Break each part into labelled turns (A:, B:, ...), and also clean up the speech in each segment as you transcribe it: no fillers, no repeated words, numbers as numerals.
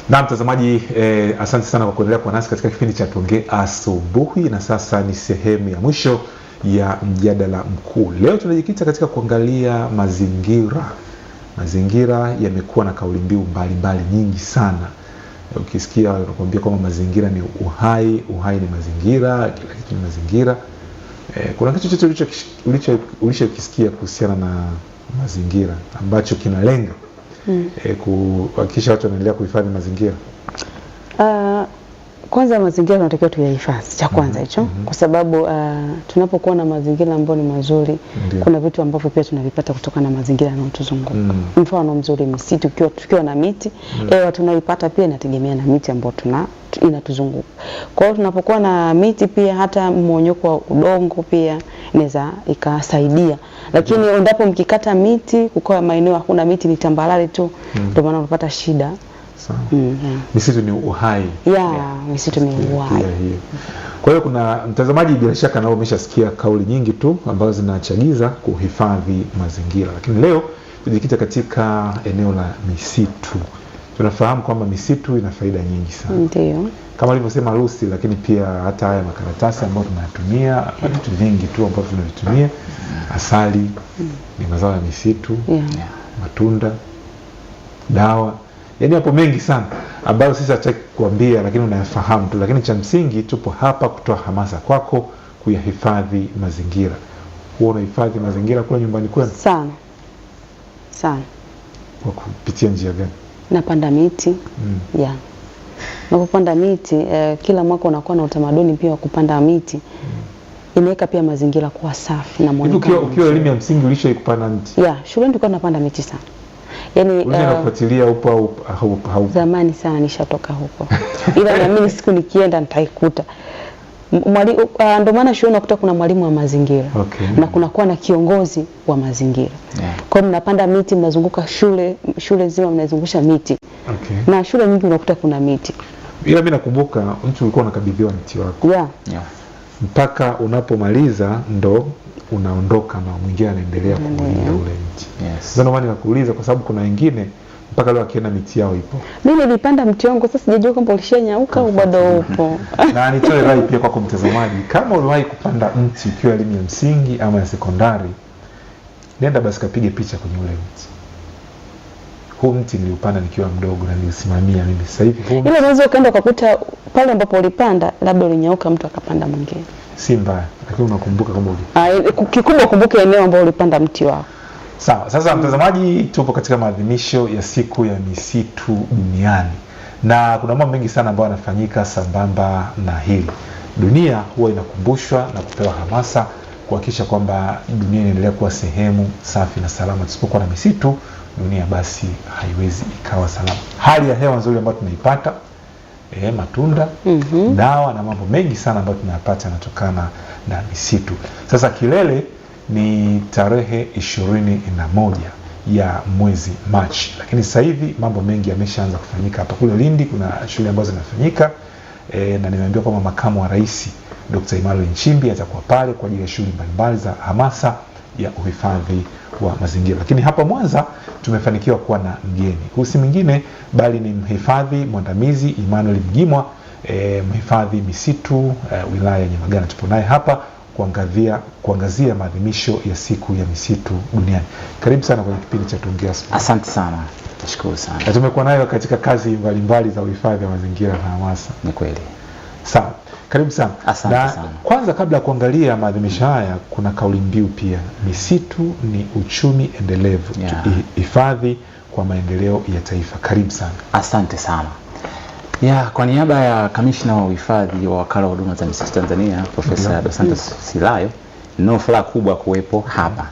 A: Na mtazamaji, asante sana kwa kuendelea kuwa nasi katika kipindi cha Tuongee Asubuhi, na sasa ni sehemu ya mwisho ya mjadala mkuu. Leo tunajikita katika kuangalia mazingira. Mazingira yamekuwa na kauli mbiu mbalimbali nyingi sana. Ukisikia wanakuambia kwamba mazingira ni uhai, uhai ni mazingira, kila kitu ni mazingira. Kuna kitu chochote ulichokisikia kuhusiana na mazingira ambacho kinalenga kuhakikisha watu wanaendelea kuhifadhi mazingira?
B: Kwanza mazingira tunatakiwa tuyahifadhi, cha kwanza hicho. Kwa sababu tunapokuwa na mazingira ambayo ni mazuri, kuna vitu ambavyo pia tunavipata kutoka na mazingira yanayotuzunguka. Mfano mzuri, misitu, tukiwa na miti, hewa tunayoipata pia inategemea na miti ambayo inatuzunguka. Kwa hiyo tunapokuwa na miti pia hata mmonyoko wa udongo pia inaweza ikasaidia. Lakini endapo mkikata miti, kukoa maeneo hakuna miti, ni tambarare tu, ndio maana unapata shida.
A: Misitu ni uhai.
B: Misitu ni uhai.
A: Kwa hiyo kuna mtazamaji bila shaka nao umeshasikia kauli nyingi tu ambazo zinachagiza kuhifadhi mazingira. Lakini leo tujikita katika eneo la misitu. Tunafahamu kwamba misitu ina faida nyingi sana.
B: Ndio.
A: Kama alivyosema Lucy, lakini pia hata haya makaratasi ambayo tunayatumia, vitu vingi tu ambavyo tunavitumia, asali ni mazao ya misitu, matunda, dawa. Yaani hapo mengi sana ambayo sisi hataki kuambia, lakini unayafahamu tu. Lakini cha msingi tupo hapa kutoa hamasa kwako kuyahifadhi mazingira. Huwa unahifadhi mazingira kule nyumbani kwenu?
B: Sana.
A: Kwa kupitia njia gani?
B: Napanda miti. Napopanda miti, kila mwaka unakuwa na utamaduni pia wa kupanda miti. Inaweka pia mazingira kuwa safi na muonekano.
A: Ukiwa elimu ya msingi ulishawahi kupanda miti?
B: Shuleni tulikuwa tunapanda miti sana. Yaani
A: unafuatilia upo au
B: zamani sana nishatoka huko. Ila naamini siku nikienda nitaikuta. Ndio maana shule unakuta kuna mwalimu wa mazingira. Na kuna kuwa na kiongozi wa mazingira. Kwa hiyo mnapanda miti, mnazunguka shule nzima mnazungusha miti. Na shule nyingi unakuta kuna miti.
A: Ila mimi nakumbuka mtu ulikuwa unakabidhiwa mti wako. Mpaka unapomaliza ndo unaondoka na mwingine anaendelea kulinda ule mti. Sasa ndio maana nakuuliza, kwa sababu kuna wengine mpaka leo akienda miti yao ipo.
B: Mimi nilipanda mti wangu, sasa sijajua kama ulishanyauka au bado upo.
A: Na nitoe rai pia kwa mtazamaji, kama uliwahi kupanda mti ukiwa elimu ya msingi ama ya sekondari, nenda basi kapige picha kwenye ule mti. Huu mti niliupanda nikiwa mdogo na nilisimamia mimi. Sasa hivi
B: ile unaweza ukaenda ukakuta pale ambapo ulipanda labda ulinyauka, mtu akapanda mwingine.
A: Si mbaya, lakini unakumbuka kama
B: kikubwa ukumbuke eneo ambalo ulipanda mti wako.
A: Sawa. Sasa mtazamaji, tupo katika maadhimisho ya siku ya misitu duniani. Na kuna mambo mengi sana ambayo yanafanyika sambamba na hili. Dunia huwa inakumbushwa na kupewa hamasa kuhakikisha kwamba dunia inaendelea kuwa sehemu safi na salama. Tusipokuwa na misitu, dunia basi haiwezi ikawa salama. Hali ya hewa nzuri ambayo tunaipata, matunda, dawa na mambo mengi sana ambayo tunayapata yanatokana na misitu. Sasa kilele ni tarehe 21 ya mwezi Machi. Lakini sasa hivi mambo mengi yameshaanza kufanyika hapa. Kule Lindi kuna shule ambazo zinafanyika, na nimeambiwa kwamba makamu wa rais Dr. Emmanuel Nchimbi atakuwa pale kwa ajili ya shughuli mbalimbali za hamasa ya uhifadhi wa mazingira. Lakini hapa Mwanza tumefanikiwa kuwa na mgeni. Huyu si mwingine bali ni mhifadhi mwandamizi Emmanuel Mgimwa, mhifadhi misitu wilaya ya Nyamagana. Tupo naye hapa kuangazia maadhimisho ya siku ya misitu duniani. Karibu sana kwenye kipindi cha Tuongee Asubuhi.
C: Asante sana. Nashukuru sana.
A: Na tumekuwa nayo katika kazi mbalimbali za uhifadhi wa mazingira na hamasa.
C: Ni kweli.
A: Sawa. Karibu sana.
C: Asante sana.
A: Kwanza kabla ya kuangalia maadhimisho haya, kuna kauli mbiu pia, misitu ni uchumi endelevu, hifadhi kwa maendeleo ya taifa. Karibu sana.
C: Asante sana. Kwa niaba ya kamishna wa uhifadhi wa wakala wa huduma za misitu Tanzania, Profesa Dos Santos Silayo, nina furaha kubwa kuwepo hapa.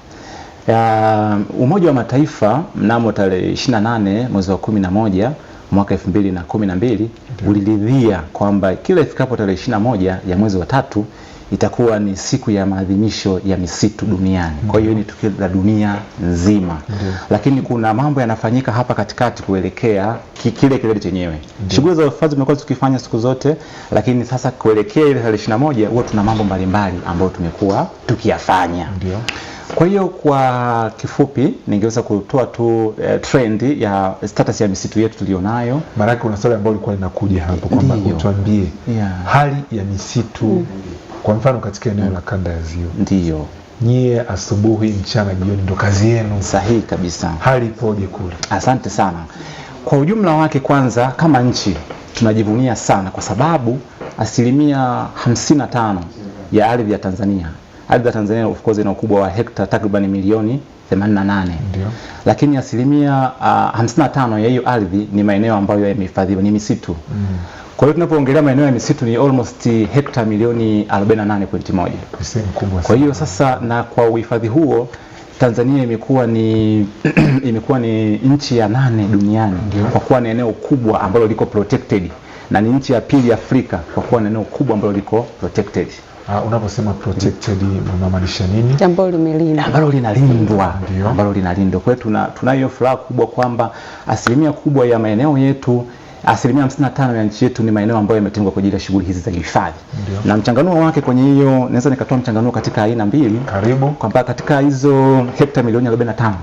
C: Umoja wa Mataifa mnamo tarehe 28 mwezi wa 11 mwaka 2012 uliridhia kwamba kila ifikapo tarehe 21 ya mwezi wa 3 itakuwa ni siku ya maadhimisho ya misitu duniani. Kwa hiyo ni tukio la dunia nzima. Lakini kuna mambo yanafanyika hapa katikati kuelekea kile kilele chenyewe. Shughuli za uhifadhi tumekuwa tukifanya siku zote, lakini sasa kuelekea ile tarehe 21 huwa tuna mambo mbalimbali ambayo tumekuwa tukiyafanya.
A: Ndio.
C: Kwa hiyo kwa kifupi ningeweza kutoa tu trend ya status ya misitu yetu tulionayo.
A: Maana kuna swali ambalo lilikuwa linakuja hapo kwamba utuambie hali ya misitu kwa mfano katika eneo la kanda ya Ziwa.
C: Ndio.
A: Nyie asubuhi, mchana, jioni ndo kazi yenu.
C: Sahihi kabisa.
A: Hali ipoje kule?
C: Asante sana. Kwa ujumla wake, kwanza kama nchi tunajivunia sana kwa sababu 55% ya ardhi ya Tanzania, ardhi ya Tanzania of course ina ukubwa wa hekta takriban milioni 88.
A: Ndio.
C: Lakini 55% ya hiyo ardhi ni maeneo ambayo yamehifadhiwa, ni misitu. Kwa hiyo tunapoongelea maeneo ya misitu ni almost hekta milioni 48.1.
A: Sehemu kubwa sana.
C: Kwa hiyo sasa, na kwa uhifadhi huo Tanzania imekuwa ni nchi ya 8 duniani kwa kuwa ni eneo kubwa ambalo liko protected, na ni nchi ya pili Afrika kwa kuwa ni eneo kubwa ambalo liko protected.
A: Unaposema protected unamaanisha nini?
B: Ambalo limelindwa.
C: Ambalo linalindwa. Ambalo linalindwa. Kwa hiyo tunayo furaha kubwa kwamba asilimia kubwa ya maeneo yetu, asilimia 55 ya nchi yetu ni maeneo ambayo yametengwa kwa ajili ya shughuli hizi za hifadhi. Na mchanganuo wake kwenye hiyo, naweza nikatoa mchanganuo katika aina mbili.
A: Karibu.
C: Kwamba katika hizo hekta milioni 45,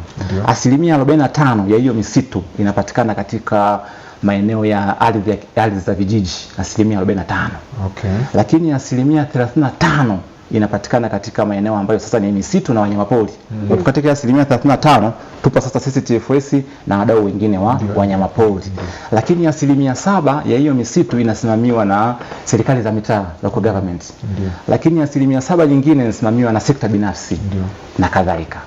C: asilimia 45 ya hiyo misitu inapatikana katika maeneo ya ardhi za vijiji, asilimia 45.
A: Okay.
C: Lakini asilimia 35 inapatikana katika maeneo ambayo sasa ni misitu na wanyamapori. Katika asilimia 35 tupo sasa sisi TFS na wadau wengine wa wanyamapori. Lakini asilimia 7 ya hiyo misitu inasimamiwa na serikali za mitaa, local government. Lakini asilimia 7 nyingine inasimamiwa na sekta binafsi na kadhalika.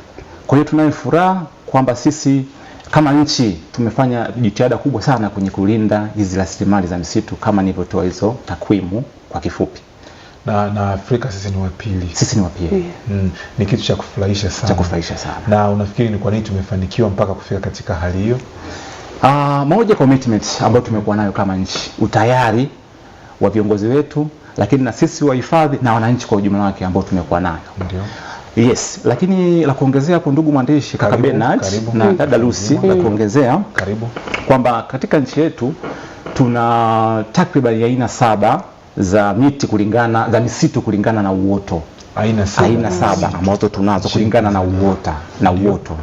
C: Kwa hiyo tunayo furaha kwamba sisi kama nchi tumefanya jitihada kubwa sana kwenye kulinda hizi rasilimali za misitu kama nilivyotoa hizo takwimu kwa kifupi.
A: Na Afrika sisi ni wa pili.
C: Sisi ni wa pili.
A: Ni kitu cha kufurahisha sana. Na unafikiri ni kwa nini tumefanikiwa mpaka kufika katika hali hiyo?
C: Moja, commitment ambayo tumekuwa nayo kama nchi, utayari wa viongozi wetu, lakini na sisi wahifadhi na wananchi kwa ujumla wake ambao tumekuwa nayo.
A: Ndio.
C: Yes, lakini la kuongezea hapo, ndugu mwandishi, kaka Bernard na dada Lucy, la kuongezea kwamba katika nchi yetu tuna takriban aina 7 za misitu kulingana na uoto. Aina 7 ambazo tunazo kulingana na uoto.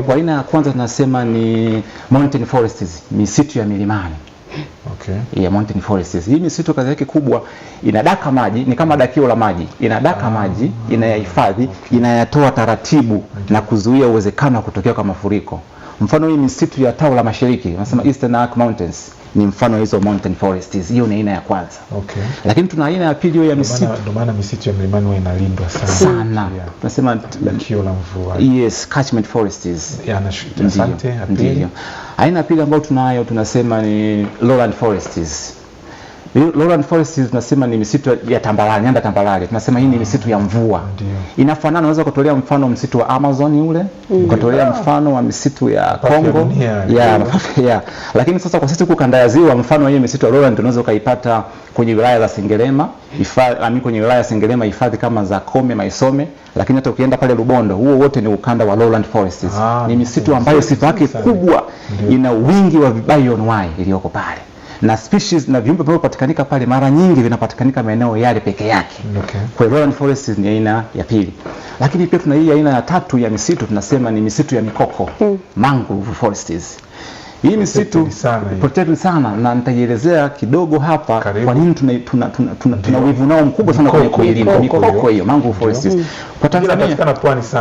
C: Kwa aina ya kwanza tunasema ni mountain forests, misitu ya milimani. Okay. Mountain forests. Hii misitu kazi yake kubwa, inadaka maji, ni kama dakio la maji. Inadaka maji, inayahifadhi, inayatoa taratibu na kuzuia uwezekano wa kutokea kwa mafuriko. Mfano hii misitu ya Tao la Mashariki, wanasema Eastern Arc Mountains, ni mfano hizo mountain forests. Hiyo ni aina ya kwanza. Okay. Lakini tuna aina ya pili hiyo ya misitu.
A: Ndio maana misitu ya milimani huwa inalindwa
C: sana. Tunasema
A: dakio la mvua.
C: Yes, catchment forests.
A: Asante.
C: Ndio. Aina ya pili ambayo tunayo tunasema ni lowland forests. Lowland forests tunasema ni misitu ya tambarare, nyanda tambarare. Tunasema hii ni misitu ya mvua. Inafanana, unaweza kutolea mfano msitu wa Amazon ule, kutolea mfano wa misitu ya Kongo. Lakini sasa kwa sisi huko kanda ya Ziwa, mfano hiyo misitu ya lowland tunaweza kuipata kwenye wilaya za Sengerema, kwenye wilaya ya Sengerema hifadhi kama za Kome, Maisome, lakini hata ukienda pale Lubondo, huo wote ni ukanda wa lowland forests. Ni misitu ambayo sifa yake kubwa, ina wingi wa bioanuwai iliyoko pale. Na species na viumbe vinavyopatikana pale mara nyingi vinapatikana maeneo yale peke yake. Okay. Kwa hiyo lowland forests ni aina ya pili. Lakini pia tuna hii aina ya tatu ya misitu tunasema ni misitu ya mikoko, mangrove forests. Hii misitu protected sana, na nitaielezea kidogo hapa kwa nini tuna wivu nao mkubwa sana kwenye kuilinda mikoko hiyo mangrove forests. Kwa Tanzania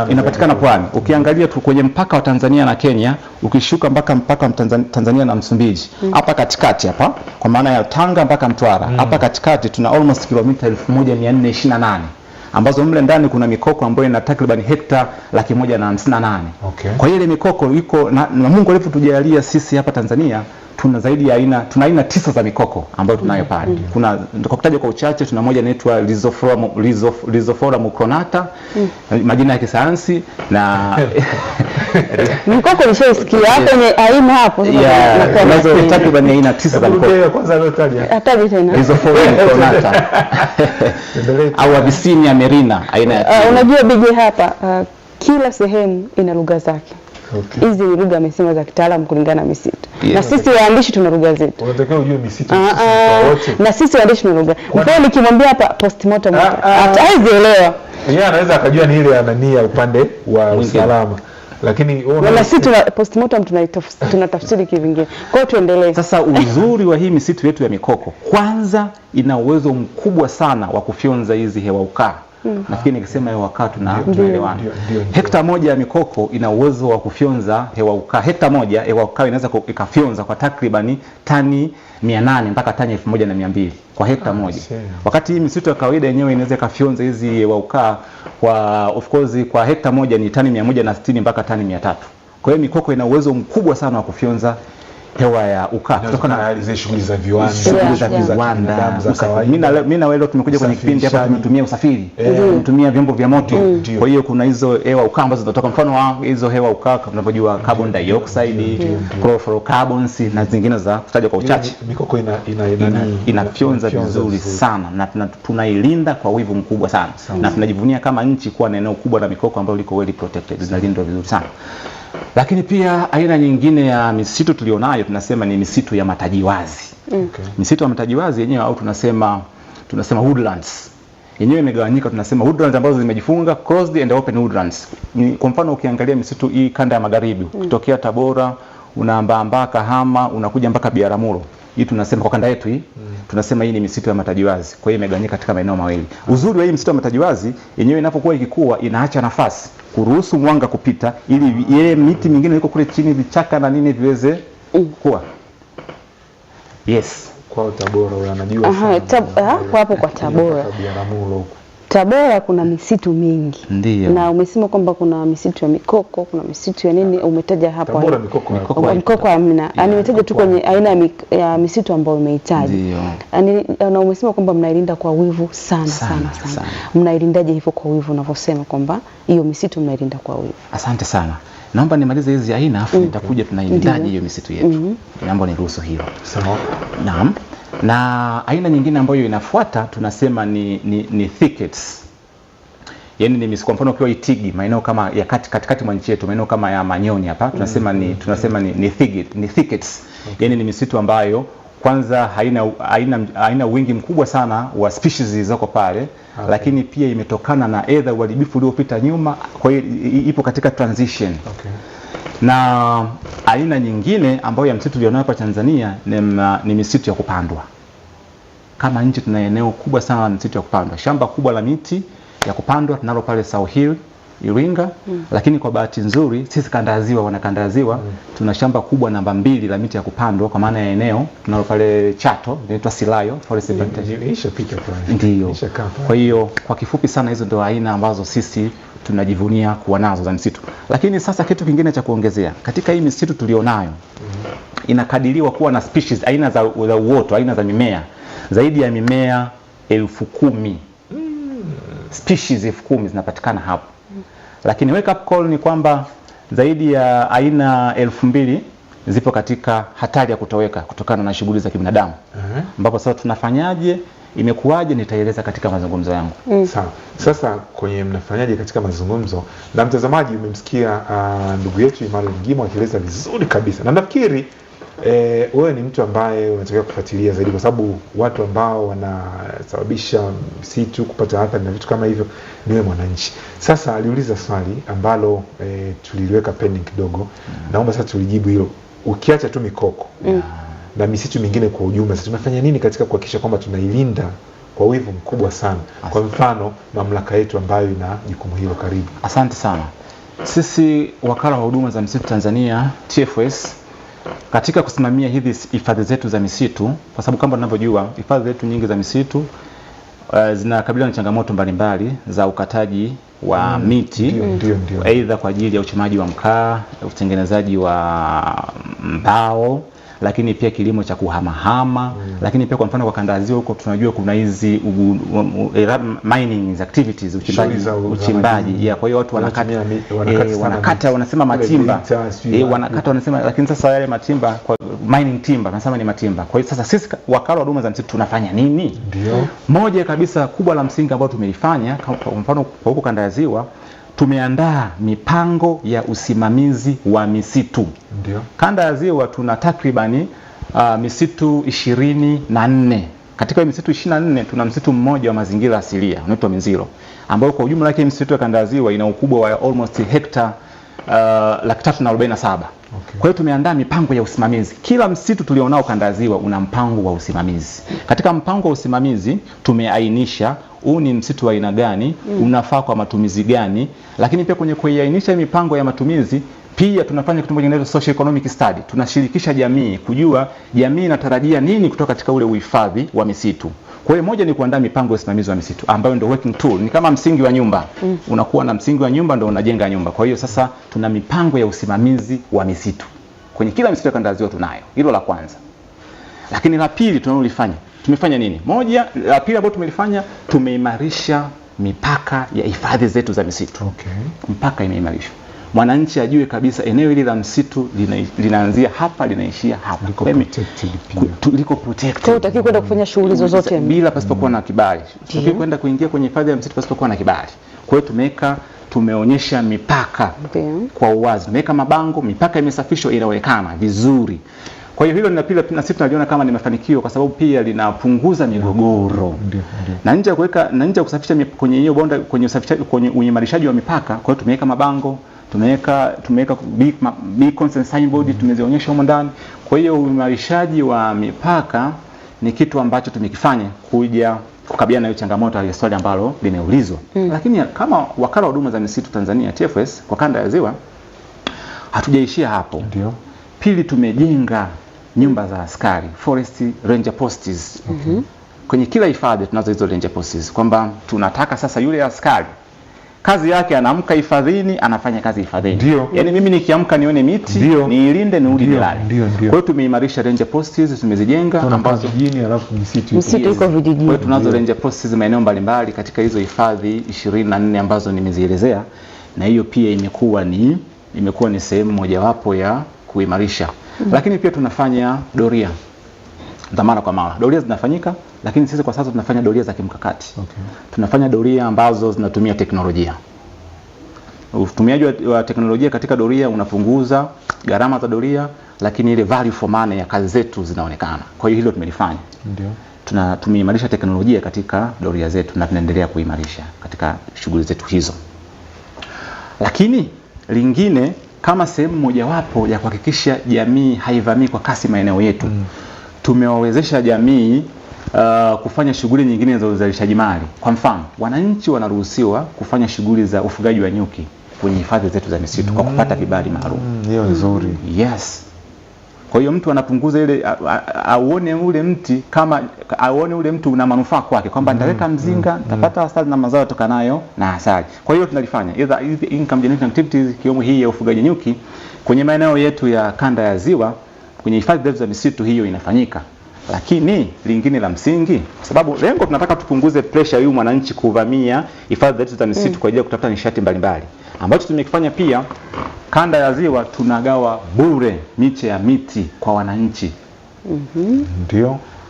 C: inapatikana pwani. Ukiangalia tu kwenye mpaka wa Tanzania na Kenya, ukishuka mpaka wa Tanzania na Msumbiji, hapa katikati hapa, kwa maana ya Tanga mpaka Mtwara, hapa katikati tuna almost kilomita 1428 ambazo mle ndani kuna mikoko ambayo ina takriban hekta 158. Okay. Kwa ile mikoko iko na Mungu alipotujalia sisi hapa Tanzania tuna zaidi ya tuna aina 9 za mikoko ambayo tunayo pale. Kuna kwa kutaja kwa uchache, tuna moja inaitwa Rhizophora mucronata, majina ya kisayansi, na
B: mikoko nishaisikia hapo ni aina hapo
C: tunazo takriban aina 9 za mikoko.
A: Kwanza leo
B: hataji tena
C: Rhizophora mucronata au Abyssinia merina aina ya
B: unajua bige hapa kila sehemu ina lugha zake. Hizi ni lugha amesema za kitaalamu kulingana na misitu. Na sisi waandishi tuna lugha zetu.
A: Unataka ujue misitu
B: wote. Na sisi waandishi tuna lugha. Mfano nikimwambia hapa postmortem hataelewa.
A: Yeye anaweza akajua ni ile anania upande wa usalama. Lakini
B: na sisi tuna postmortem tunatafsiri kivingine. Kwa hiyo tuendelee.
C: Sasa uzuri wa hii misitu yetu ya mikoko, kwanza ina uwezo mkubwa sana wa kufyonza hizi hewa ukaa. Nafikiri nikisema hewa ukaa tunaelewana. Hekta moja ya mikoko ina uwezo wa kufyonza hewa ukaa. Hekta moja hewa ukaa inaweza ikafyonza kwa takribani tani 800 mpaka tani 1200 kwa hekta moja. Wakati hii misitu ya kawaida yenyewe inaweza ikafyonza hizi hewa ukaa kwa of course kwa hekta moja ni tani 160 mpaka tani 300. Kwa hiyo mikoko ina uwezo mkubwa sana wa kufyonza hewa ya ukaa
A: kutokana na hizo shughuli za viwanda,
C: mimi na wewe leo tumekuja kwenye kipindi hapa tumetumia usafiri, tumetumia vyombo vya moto. Kwa hiyo kuna hizo hewa ukaa ambazo zinatoka, mfano hizo hewa ukaa tunavyojua carbon dioxide, chlorofluorocarbons na zingine za kutaja kwa uchache.
A: Mikoko
C: inafyonza vizuri sana na tunailinda kwa wivu mkubwa sana. Na tunajivunia kama nchi kuwa na eneo kubwa la mikoko ambayo liko well protected, zinalindwa vizuri sana. Lakini pia aina nyingine ya misitu tulionayo tunasema ni misitu ya matajiwazi. Misitu ya matajiwazi yenyewe au tunasema woodlands. Yenyewe imegawanyika, tunasema woodlands ambazo zimejifunga, closed and open woodlands. Kwa mfano ukiangalia misitu hii kanda ya magharibi, kutokea Tabora, unaambaa Kahama, unakuja mpaka Biaramuro. Hii tunasema kwa kanda yetu hii, tunasema hii ni misitu ya matajiwazi. Kwa hiyo imegawanyika katika maeneo mawili. Uzuri wa hii misitu ya matajiwazi yenyewe inapokuwa ikikua inaacha nafasi kuruhusu mwanga kupita ili ile miti mingine iko kule chini, vichaka na nini viweze kukua. Yes.
A: Kwa Tabora unajua sana.
B: Kwa hapo kwa Tabora. Tabora kuna misitu mingi.
C: Ndiyo.
B: Na umesema kwamba kuna misitu ya mikoko, kuna misitu ya nini, umetaja hapo.
A: Tabora
B: mikoko hamna. Nimetaja tu kwenye aina ya misitu ambayo umehitaji.
C: Ndiyo.
B: Na umesema kwamba mnailinda kwa wivu sana. Mnailindaje hivyo kwa wivu unavyosema kwamba hiyo misitu mnailinda kwa wivu?
C: Asante sana. Naomba nimalize hizi aina afu nitakuja tunailindaje hiyo misitu yetu. Naomba niruhusu hilo.
A: Sawa.
C: Naam. Na aina nyingine ambayo inafuata tunasema ni thickets. Yaani ni kwa mfano ukiwa Itigi, maeneo kama ya katikati mwa nchi yetu, maeneo kama ya Manyoni hapa, tunasema ni thickets. Yaani ni misitu ambayo kwanza haina wingi mkubwa sana wa species zilizoko pale, lakini pia imetokana na either uharibifu uliopita nyuma, kwa hiyo ipo katika transition. Na aina nyingine ambayo ya msitu tulionayo hapa Tanzania ni misitu ya kupandwa. Kama nchi tuna eneo kubwa sana la misitu ya kupandwa. Shamba kubwa la miti ya kupandwa tunalo pale South Hill, Iringa. Lakini kwa bahati nzuri sisi kanda ya Ziwa, wana kanda ya Ziwa, tuna shamba kubwa namba 2 la miti ya kupandwa kwa maana ya eneo tunalo pale Chato, inaitwa Silayo Forest Plantation. Ndiyo. Kwa hiyo kwa kifupi sana hizo ndio aina ambazo sisi tunajivunia kuwa nazo za misitu. Lakini sasa kitu kingine cha kuongezea, katika hii misitu tulionayo inakadiriwa kuwa na species, aina za uoto, aina za mimea zaidi ya mimea 10,000. Species 10,000 zinapatikana hapo. Lakini wake up call ni kwamba zaidi ya aina 2,000 zipo katika hatari ya kutoweka kutokana na shughuli za kibinadamu. Ambapo sasa tunafanyaje, imekuwaje, nitaeleza katika mazungumzo yangu.
A: Sawa. Sasa kwenye mnafanyaje katika mazungumzo, na mtazamaji umemsikia ndugu yetu Emmanuel Ngimo akieleza vizuri kabisa. Na nafikiri wewe ni mtu ambaye unatakiwa kufuatilia zaidi, kwa sababu watu ambao wanasababisha msitu kupata athari na vitu kama hivyo ni wewe mwananchi. Sasa aliuliza swali ambalo tuliliweka pending kidogo. Naomba sasa tulijibu hilo. Ukiacha tu mikoko na misitu mingine kwa ujumla, sasa tunafanya nini katika kuhakikisha kwamba tunailinda kwa wivu mkubwa sana? Kwa mfano mamlaka yetu ambayo ina jukumu hilo. Karibu.
C: Asante sana. Sisi wakala wa huduma za misitu Tanzania TFS, katika kusimamia hizi hifadhi zetu za misitu, kwa sababu kama tunavyojua hifadhi zetu nyingi za misitu zinakabiliwa na changamoto mbalimbali za ukataji wa miti, aidha kwa ajili ya uchomaji wa mkaa, utengenezaji wa mbao, lakini pia kilimo cha kuhamahama, lakini pia kwa mfano kwa kanda ya Ziwa huko tunajua kuna hizi mining activities, uchimbaji. Kwa hiyo watu wanakata wanasema matimba, wanakata wanasema, lakini sasa yale matimba kwa mining timber wanasema ni matimba. Kwa hiyo sasa sisi wakala wa huduma za misitu tunafanya nini? Moja kabisa kubwa la msingi ambao tumelifanya kwa mfano kwa huko kanda ya Ziwa, tumeandaa mipango ya usimamizi wa misitu. Kanda ya Ziwa tuna takribani misitu 24. Katika misitu 24 tuna msitu mmoja wa mazingira asilia unaitwa Minziro, ambao kwa ujumla yake misitu ya kanda ya Ziwa ina ukubwa wa almost hectare 347. Kwa hiyo tumeandaa mipango ya usimamizi. Kila msitu tulionao kanda ya Ziwa una mpango wa usimamizi. Katika mpango wa usimamizi tumeainisha huu ni msitu wa aina gani, unafaa kwa matumizi gani, lakini pia kwenye kuiainisha mipango ya matumizi pia tunafanya kitu moja kinaitwa social economic study. Tunashirikisha jamii kujua jamii inatarajia nini kutoka katika ule uhifadhi wa misitu. Kwa hiyo moja ni kuandaa mipango ya usimamizi wa misitu ambayo ndio working tool. Ni kama msingi wa nyumba. Unakuwa na msingi wa nyumba ndio unajenga nyumba. Kwa hiyo sasa tuna mipango ya usimamizi wa misitu. Kwenye kila msitu ya kanda ya Ziwa tunayo. Hilo la kwanza. Lakini la pili tunalolifanya, tumefanya nini? Moja, la pili ambalo tumelifanya, tumeimarisha mipaka ya hifadhi zetu za misitu. Mpaka imeimarishwa. Mwananchi ajue kabisa eneo hili la msitu linaanzia hapa linaishia hapa. Liko protected.
B: Kwa utaki kwenda kufanya shughuli zozote
C: bila pasipokuwa na kibali. Utaki kwenda kuingia kwenye hifadhi ya msitu pasipokuwa na kibali. Kwa hiyo tumeonyesha mipaka kwa uwazi. Tumeweka mabango, mipaka imesafishwa, inaonekana vizuri. Kwa hiyo hilo na sisi tunaliona kama ni mafanikio kwa sababu pia linapunguza migogoro. Na nje ya kusafisha kwenye hiyo bonda kwenye uimarishaji wa mipaka, kwa hiyo tumeweka mabango, tumeweka beacons and signboard tumezionyesha huko ndani. Kwa hiyo uimarishaji wa mipaka ni kitu ambacho tumekifanya kuja kukabiliana na hiyo changamoto ya swali ambalo limeulizwa. Lakini kama wakala wa huduma za misitu Tanzania TFS kwa kanda ya Ziwa hatujaishia hapo. Pili, tumejenga nyumba za askari, forest ranger posts. Kwenye kila hifadhi tunazo hizo ranger posts, kwamba tunataka sasa yule askari kazi yake anaamka hifadhini, anafanya kazi hifadhini. Yaani mimi nikiamka nione miti, niilinde, nirudi nilale. Kwa hiyo tumeimarisha ranger posts, tumezijenga ambazo
A: vijijini alafu misitu
B: iko vijijini.
C: Kwa hiyo tunazo ranger posts maeneo mbalimbali katika hizo hifadhi 24 ambazo nimezielezea, na hiyo pia imekuwa ni sehemu mojawapo ya kuimarisha. Lakini pia tunafanya doria dhamana kwa mara. Doria zinafanyika, lakini sisi kwa sasa tunafanya doria za kimkakati. Tunafanya doria ambazo zinatumia teknolojia. Utumiaji wa teknolojia katika doria unapunguza gharama za doria, lakini ile value for money ya kazi zetu zinaonekana. Kwa hiyo hilo tumelifanya. Tumeimarisha teknolojia katika doria zetu na tunaendelea kuimarisha katika shughuli zetu hizo. Lakini lingine kama sehemu mojawapo ya kuhakikisha jamii haivamii kwa kasi maeneo yetu, tumewawezesha jamii kufanya shughuli nyingine za uzalishaji mali. Kwa mfano, wananchi wanaruhusiwa kufanya shughuli za ufugaji wa nyuki kwenye hifadhi zetu za misitu kwa kupata vibali maalum.
A: Hiyo nzuri.
C: Yes. Kwa hiyo mtu anapunguza ile aone ule mti una manufaa kwake, kwamba nitaweka mzinga, nitapata asali na mazao yatokanayo na asali. Kwa hiyo tunalifanya either income generating activities ikiwemo hii ya ufugaji nyuki kwenye maeneo yetu ya kanda ya Ziwa, kwenye hifadhi zetu za misitu, hiyo inafanyika. Lakini lingine la msingi, kwa sababu lengo tunataka tupunguze pressure ya mwananchi kuvamia hifadhi zetu za misitu kwa ajili ya kutafuta nishati mbalimbali. Ambacho tumekifanya pia kanda ya Ziwa, tunagawa bure miche ya miti kwa wananchi.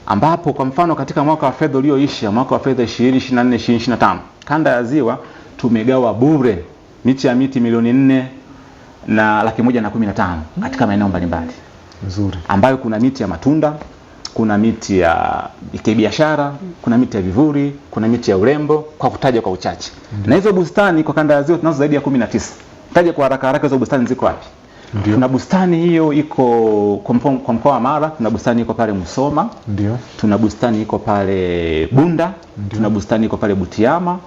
C: Ambapo kwa mfano katika mwaka wa fedha ulioisha, mwaka wa fedha 2024-2025, kanda ya Ziwa tumegawa bure miche ya miti milioni 4,115,000 katika maeneo mbalimbali.
A: Nzuri.
C: Ambayo kuna miti ya matunda, kuna miti ya kibiashara, kuna miti ya vivuri, kuna miti ya urembo, kwa kutaja kwa uchache. Na hizo bustani kwa kanda ya Ziwa tunazo zaidi ya 19. Taje kwa haraka hizo bustani ziko wapi? Tuna bustani hiyo iko kwa mkoa wa Mara, tuna bustani iko pale Musoma. Tuna bustani iko pale Bunda, tuna bustani iko pale Butiama,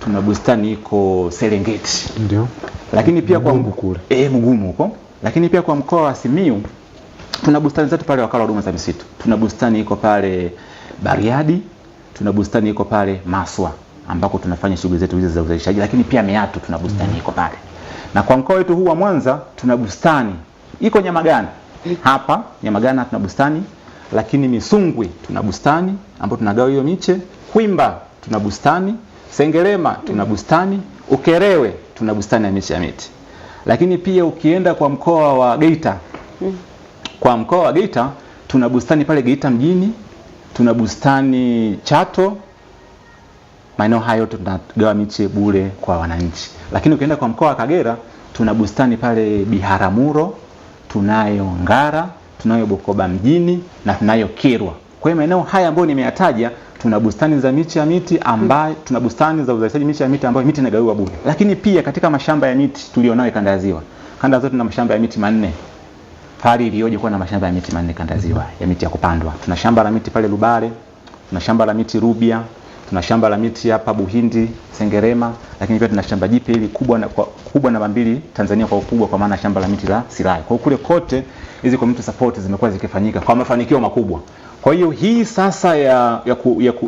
C: tuna bustani iko Serengeti. Lakini pia kwa Mugumu huko. Lakini pia kwa mkoa wa Simiyu tuna bustani zetu pale wakala wa huduma za misitu. Tuna bustani iko pale Bariadi, tuna bustani iko pale Maswa ambako tunafanya shughuli zetu hizi za uzalishaji, lakini pia Meatu tuna bustani iko pale. Na kwa mkoa wetu huu wa Mwanza tuna bustani iko Nyamagana. Hapa Nyamagana tuna bustani, lakini Misungwi tuna bustani ambapo tunagawa hiyo miche, Kwimba tuna bustani, Sengerema tuna bustani, Ukerewe tuna bustani ya miche ya miti. Lakini pia ukienda kwa mkoa wa Geita, kwa mkoa wa Geita tuna bustani pale Geita mjini, tuna bustani Chato. Maeneo hayo tunagawa miche bure kwa wananchi. Lakini ukienda kwa mkoa wa Kagera tuna bustani pale Biharamulo, tunayo Ngara, tunayo Bukoba mjini na tunayo Kirwa. Kwa hiyo maeneo haya ambayo nimeyataja tuna bustani za miche ya miti ambayo tuna bustani za uzalishaji miche ya miti ambayo miti inagawiwa bure. Lakini pia katika mashamba ya miti tulionayo kanda ya Ziwa. Kanda zote tuna mashamba ya miti 4. Fahari iliyoje kuwa na mashamba ya miti 4 kanda ya Ziwa ya miti ya kupandwa. Tuna shamba la miti pale Lubare, tuna shamba la miti Rubia, tuna shamba la miti hapa Buhindi, Sengerema, lakini pia tuna shamba jipi hili kubwa namba 2 Tanzania kwa ukubwa, kwa maana shamba la miti la Sirai. Kwa kule kote hizi community support zimekuwa zikifanyika kwa mafanikio makubwa. Kwa hiyo hii sasa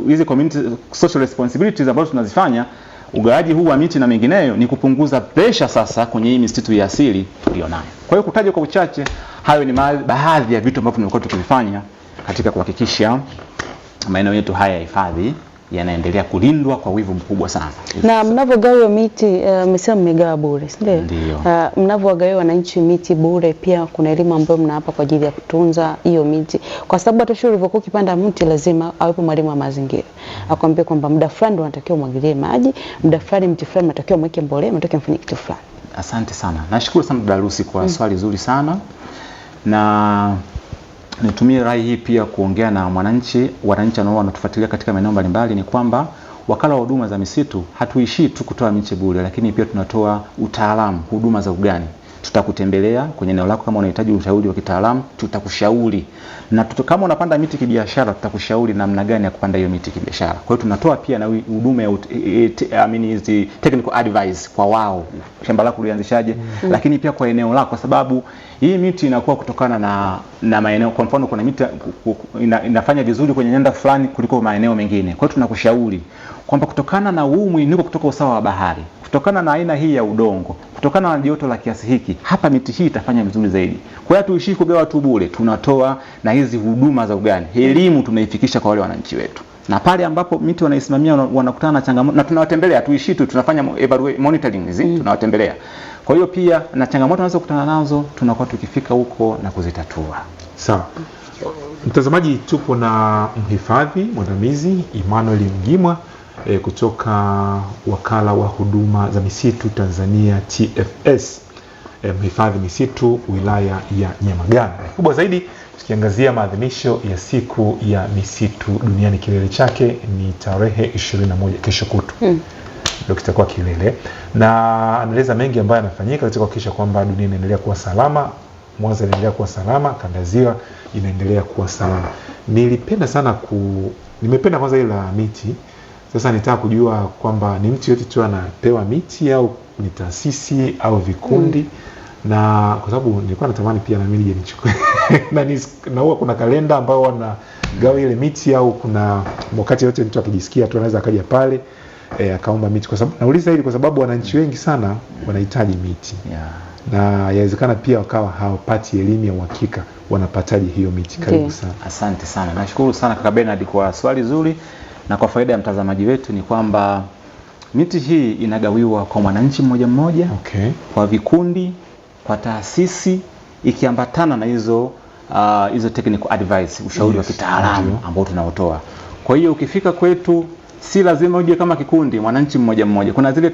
C: hizi community social responsibilities ambazo tunazifanya, ugawaji huu wa miti na mengineyo, ni kupunguza pressure sasa kwenye hii misitu ya asili tulionayo. Kwa hiyo kutaja kwa uchache, hayo ni baadhi ya vitu ambavyo tumekuwa tukivifanya katika kuhakikisha maeneo yetu haya ya hifadhi yanaendelea kulindwa kwa wivu mkubwa sana.
B: Na mnavogawa miti, mmesema mmegawa bure, si ndio?
C: Ndio.
B: Mnavogawa wananchi miti bure, pia kuna elimu ambayo mnawapa kwa ajili ya kutunza hiyo miti. Kwa sababu hata shule ulivyokuwa ukipanda mti lazima awepo mwalimu wa mazingira. Akwambie kwamba muda fulani unatakiwa umwagilie maji, muda fulani mti fulani unatakiwa mweke mbolea, unatakiwa mfanye kitu fulani. Asante
C: sana. Nashukuru sana Darusi kwa swali zuri sana. Na nitumie rai hii pia kuongea na wananchi ambao wanatufuatilia katika maeneo mbalimbali, ni kwamba wakala wa huduma za misitu hatuishii tu kutoa miche bure, lakini pia tunatoa utaalamu, huduma za ugani. Tutakutembelea kwenye eneo lako kama unahitaji ushauri wa kitaalamu, tutakushauri. Na kama unapanda miti kibiashara, tutakushauri namna gani ya kupanda hiyo miti kibiashara. Kwa hiyo tunatoa pia na huduma ya technical advice kwa wao. Shamba lako ulianzishaje? Lakini pia kwa eneo lako, kwa sababu hii miti inakuwa kutokana na maeneo. Kwa mfano kuna miti inafanya vizuri kwenye nyanda fulani kuliko maeneo mengine. Kwa hiyo tunakushauri kwamba kutokana na mwinuko kutoka usawa wa bahari, kutokana na aina hii ya udongo, kutokana na joto la kiasi hiki, hapa miti hii itafanya vizuri zaidi. Kwa hiyo tuishii kugawa tu bure, tunatoa na hizi huduma za ugani. Elimu tunaifikisha kwa wale wananchi wetu. Na pale ambapo miti wanaisimamia wanakutana na changamoto, na tunawatembelea, tuishii tu tunafanya monitoring tunawatembelea. Kwa hiyo pia na changamoto tunaweza kukutana nazo, tunakuwa tukifika huko na kuzitatua.
A: Sawa. Mtazamaji, tupo na mhifadhi mwandamizi Emmanuel Mgimwa kutoka wakala wa huduma za misitu Tanzania TFS, mhifadhi misitu wilaya ya Nyamagana. Kubwa zaidi tukiangazia maadhimisho ya siku ya misitu duniani, kilele chake ni tarehe 21 kesho kutu. Ndio kitakuwa kilele, na anaeleza mengi ambayo yanafanyika katika kuhakikisha kwamba dunia inaendelea kuwa salama, Mwanza inaendelea kuwa salama, kanda Ziwa inaendelea kuwa salama. Nimependa kwanza ile la miti. Sasa nitaka kujua kwamba ni mtu yote tu anapewa miti au ni taasisi au vikundi, na kwa sababu nilikuwa natamani pia na mimi nije nichukue na huwa kuna kalenda ambao wanagawa ile miti, au kuna wakati yote mtu akijisikia tu anaweza akaja pale akaomba miti. Kwa sababu nauliza hili kwa sababu wananchi wengi sana wanahitaji miti. Na yawezekana pia wakawa hawapati elimu ya uhakika wanapataje hiyo miti. Karibu sana.
C: Asante sana. Nashukuru sana kaka Bernard kwa swali zuri. Na kwa faida ya mtazamaji wetu ni kwamba miti hii inagawiwa kwa mwananchi mmoja mmoja, kwa vikundi, kwa taasisi, ikiambatana na hizo technical advice, ushauri wa kitaalamu ambao tunaotoa. Kwa hiyo ukifika kwetu si lazima uje kama kikundi, mwananchi mmoja mmoja. Kuna zile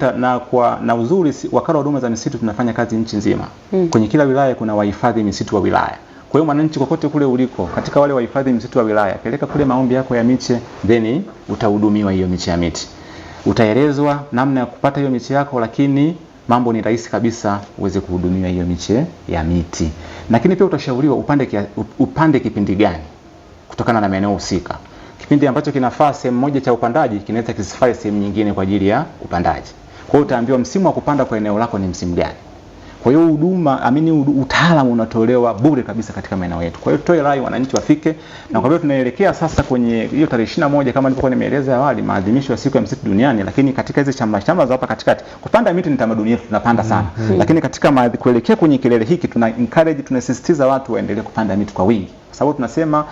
C: na uzuri wakala wa huduma za misitu tunafanya kazi nchi nzima. Kwenye kila wilaya kuna wahifadhi misitu wa wilaya. Kwa hiyo mwananchi kokote kule uliko, katika wale wahifadhi misitu wa wilaya, peleka kule maombi yako ya miche, then utahudumiwa hiyo miche ya miti. Utaelezwa namna ya kupata hiyo miche yako, lakini mambo ni rahisi kabisa uweze kuhudumiwa hiyo miche ya miti. Lakini pia utashauriwa upande kipindi gani kutokana na maeneo husika. Kipindi ambacho kinafaa sehemu moja cha upandaji kinaweza kisifai sehemu nyingine kwa ajili ya upandaji. Kwa hiyo utaambiwa msimu wa kupanda kwa eneo lako ni msimu gani. Kwa hiyo utaalamu unatolewa bure kabisa katika maeneo yetu. Kwa hiyo tutoe rai wananchi wafike, na kwa hiyo tunaelekea sasa kwenye hiyo tarehe 21 kama nilivyokuwa nimeeleza awali, maadhimisho ya siku ya misitu duniani, lakini katika hizo chama za hapa katikati, kupanda miti ni tamaduni yetu, tunapanda sana. Lakini katika kuelekea kwenye kilele hiki tunasisitiza watu waendelee kupanda miti kwa wingi. Kwa sababu tunasema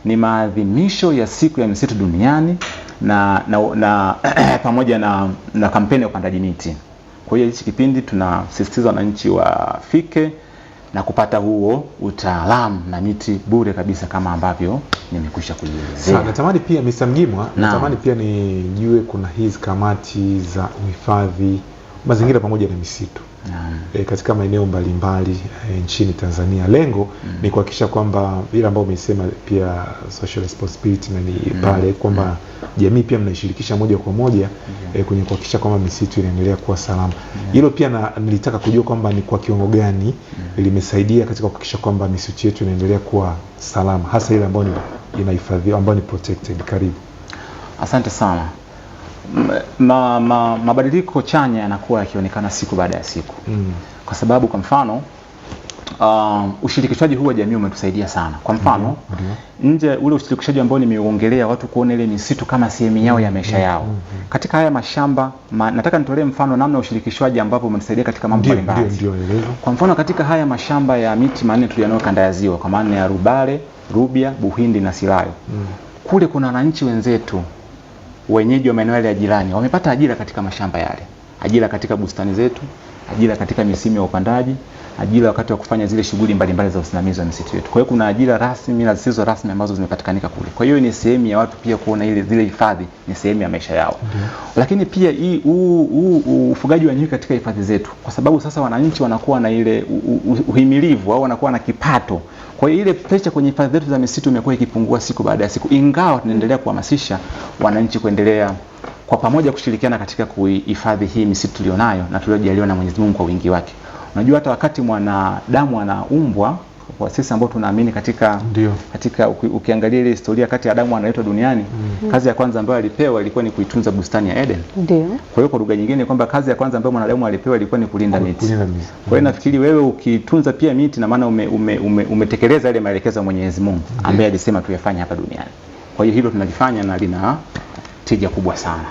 C: ni maadhimisho ya siku ya misitu duniani na pamoja na kampeni ya upandaji miti. Kwa hiyo hichi kipindi tunasisitiza wananchi wafike na kupata huo utaalamu na miti bure kabisa kama ambavyo nimekwisha kuielezea.
A: Natamani pia Mr. Mgimwa, natamani pia nijue kuna hizi kamati za uhifadhi mazingira pamoja na misitu katika maeneo mbalimbali nchini Tanzania. Lengo ni kuhakikisha kwamba ile ambayo umesema pia social responsibility na ni pale kwamba jamii pia mnaishirikisha moja kwa moja kwenye kuhakikisha kwamba misitu inaendelea kuwa salama. Hilo pia nilitaka kujua kwamba ni kwa kiwango gani limesaidia katika kuhakikisha kwamba misitu yetu inaendelea kuwa salama, hasa ile ambayo inahifadhiwa, ambayo ni protected. Karibu.
C: Asante sana. Mabadiliko chanya yanakuwa yakionekana siku baada ya siku. Kwa sababu kwa mfano ushirikishaji huu wa jamii umetusaidia sana. Kwa mfano nje ule ushirikishaji ambao nimeongelea, watu kuona ile misitu kama sehemu yao ya maisha yao. Katika haya mashamba nataka nitolee mfano namna ushirikishaji ambapo umetusaidia katika mambo mbalimbali. Kwa mfano katika haya mashamba ya miti manne tulionayo kanda ya Ziwa, kwa maana ya Rubale, Rubya, Buhindi na Silayo. Kule kuna wananchi wenzetu wenyeji wa maeneo ya jirani wamepata ajira katika mashamba yale, ajira katika bustani zetu, ajira katika misimu ya upandaji, ajira wakati wa kufanya zile shughuli mbalimbali za usimamizi wa misitu yetu. Kwa hiyo kuna ajira rasmi na zisizo rasmi ambazo zimepatikanika kule. Kwa hiyo ni sehemu ya watu pia kuona zile hifadhi ni sehemu ya maisha yao. Lakini pia ufugaji wa nyuki katika hifadhi zetu, kwa sababu sasa wananchi wanakuwa na ile uhimilivu au wanakuwa na kipato. Kwa hiyo ile pressure kwenye hifadhi zetu za misitu imekuwa ikipungua siku baada ya siku, ingawa tunaendelea kuhamasisha wananchi kuendelea kwa pamoja kushirikiana katika kuhifadhi hii misitu tulionayo na tuliojaliwa na Mwenyezi Mungu kwa wingi wake. Unajua hata wakati mwanadamu anaumbwa, kwa sisi ambao tunaamini katika ukiangalia ile historia kati ya Adamu analetwa duniani, kazi ya kwanza ambayo alipewa ilikuwa ni kuitunza bustani ya Eden. Ndio. Kwa hiyo kwa lugha nyingine kwamba kazi ya kwanza ambayo mwanadamu alipewa ilikuwa ni kulinda miti. Kwa hiyo nafikiri wewe ukitunza pia miti na maana umetekeleza ile maelekezo ya Mwenyezi Mungu ambaye alisema tuyafanye hapa duniani. Kwa hiyo hilo tunalifanya na lina tija kubwa sana.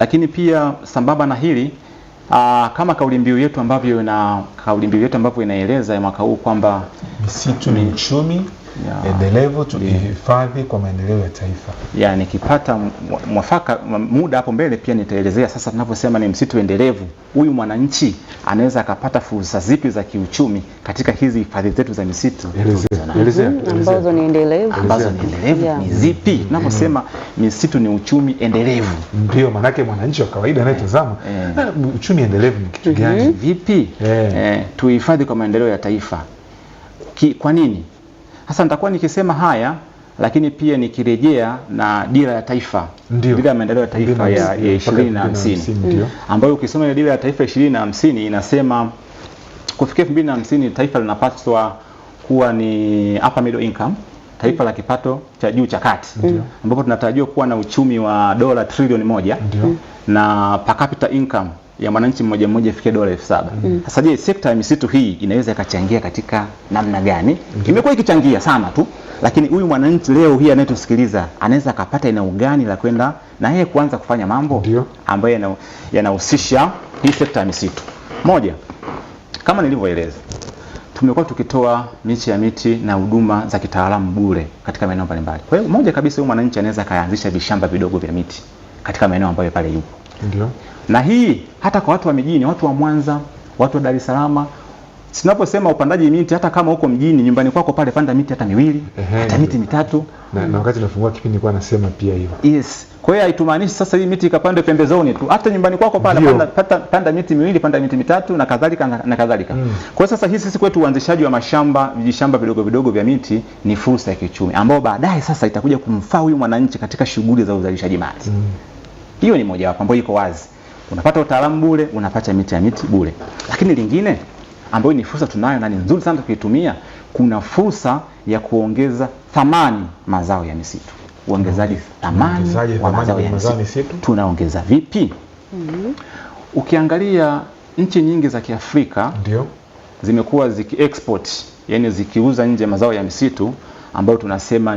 C: Lakini pia sambamba na hili kama kauli mbiu yetu ambavyo inaeleza ya mwaka huu kwamba
A: misitu ni uchumi endelevu, tukihifadhi kwa maendeleo ya taifa.
C: Nikipata mwafaka muda hapo mbele pia nitaelezea sasa tunaposema ni msitu endelevu, huyu mwananchi anaweza akapata fursa zipi za kiuchumi katika hizi hifadhi zetu za misitu
B: ambazo ni endelevu.
C: Ni zipi? Tunaposema misitu ni uchumi endelevu,
A: ndio maana yake mwananchi wa kawaida anayetazama uchumi endelevu ni kitu gani?
C: Vipi tuhifadhi kwa maendeleo ya taifa? Kwa nini? Sasa nitakuwa nikisema haya, lakini pia nikirejea na dira ya taifa, dira ya maendeleo ya taifa ya 2050, ambayo ukisoma ile dira ya taifa 2050 inasema kufikia 2050 taifa linapaswa kuwa ni upper middle income, taifa la kipato cha juu cha kati, ambapo tunatarajiwa kuwa na uchumi wa dola trilioni 1 na per capita income ya mwananchi mmoja mmoja ifikie dola 7,000. Sasa je, sekta ya misitu hii inaweza ikachangia katika namna gani? Imekuwa ikichangia sana tu, lakini huyu mwananchi leo hii anayetusikiliza anaweza akapata eneo gani la kwenda na yeye kuanza kufanya mambo ambayo yanahusisha hii sekta ya misitu? Moja, kama nilivyoeleza, tumekuwa tukitoa miche ya miti na huduma za kitaalamu bure katika maeneo mbalimbali. Kwa hiyo moja kabisa huyu mwananchi anaweza kaanzisha vishamba vidogo vya miti katika maeneo ambayo pale yupo. Ndio. Na hii hata kwa watu wa mijini, watu wa Mwanza, watu wa Dar es Salaam, sinaposema upandaji miti, hata kama uko mjini nyumbani kwako pale panda miti hata miwili, hata miti mitatu.
A: Na wakati nafungua kipindi nilikuwa nasema pia hivyo.
C: Yes. Kwa hiyo haitumaanishi sasa hii miti ikapandwe pembezoni tu. Hata nyumbani kwako pale panda miti miwili, panda miti mitatu na kadhalika na kadhalika. Kwa hiyo sasa hii sisi kwetu uanzishaji wa vijishamba vidogo vidogo vya miti ni fursa ya kiuchumi ambao baadaye sasa itakuja kumfaa huyu mwananchi katika shughuli za uzalishaji mali. Hiyo ni moja wapo ambayo iko wazi. Unapata utaalamu bure, unapata miti ya miti bure. Lakini lingine ambayo ni fursa tunayo na ni nzuri sana tukiitumia, kuna fursa ya kuongeza thamani mazao ya misitu. Uongezaji thamani wa mazao ya misitu. Tunaongeza vipi? Ukiangalia nchi nyingi za Kiafrika
A: ndio
C: zimekuwa ziki-export, yani zikiuza nje mazao ya misitu ambayo tunasema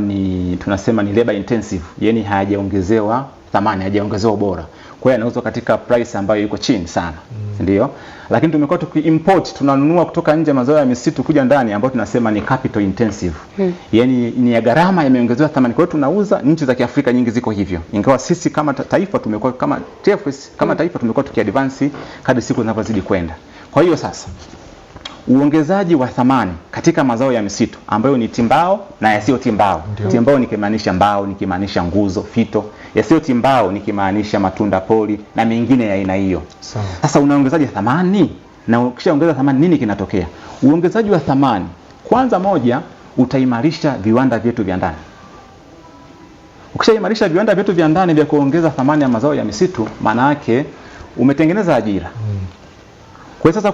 C: ni labor intensive, yani hayajaongezewa thamani, hayajaongezewa ubora. Kwa hiyo yanauzwa katika price ambayo iko chini sana. Ndio. Lakini tumekuwa tuki-import, tunanunua kutoka nje mazao ya misitu kuja ndani ambayo tunasema ni capital intensive. Yani ni ya gharama imeongezewa thamani. Kwa hiyo tunauza, nchi za Kiafrika nyingi ziko hivyo. Ingawa sisi kama taifa tumekuwa kama TFS kama taifa tumekuwa tukiadvance kadri siku zinavyozidi kwenda. Kwa hiyo sasa uongezaji wa thamani katika mazao ya misitu ambayo ni timbao na yasiyo timbao. Timbao nikimaanisha mbao, nikimaanisha nguzo, fito. Yasiyo timbao nikimaanisha matunda pori na mengine ya aina hiyo. Sasa unaongezaji thamani, na ukishaongeza thamani nini kinatokea? Uongezaji wa thamani, kwanza moja, utaimarisha viwanda vyetu vya ndani. Ukishaimarisha viwanda vyetu vya ndani vya kuongeza thamani ya mazao ya misitu, maana yake umetengeneza ajira. Kwa sasa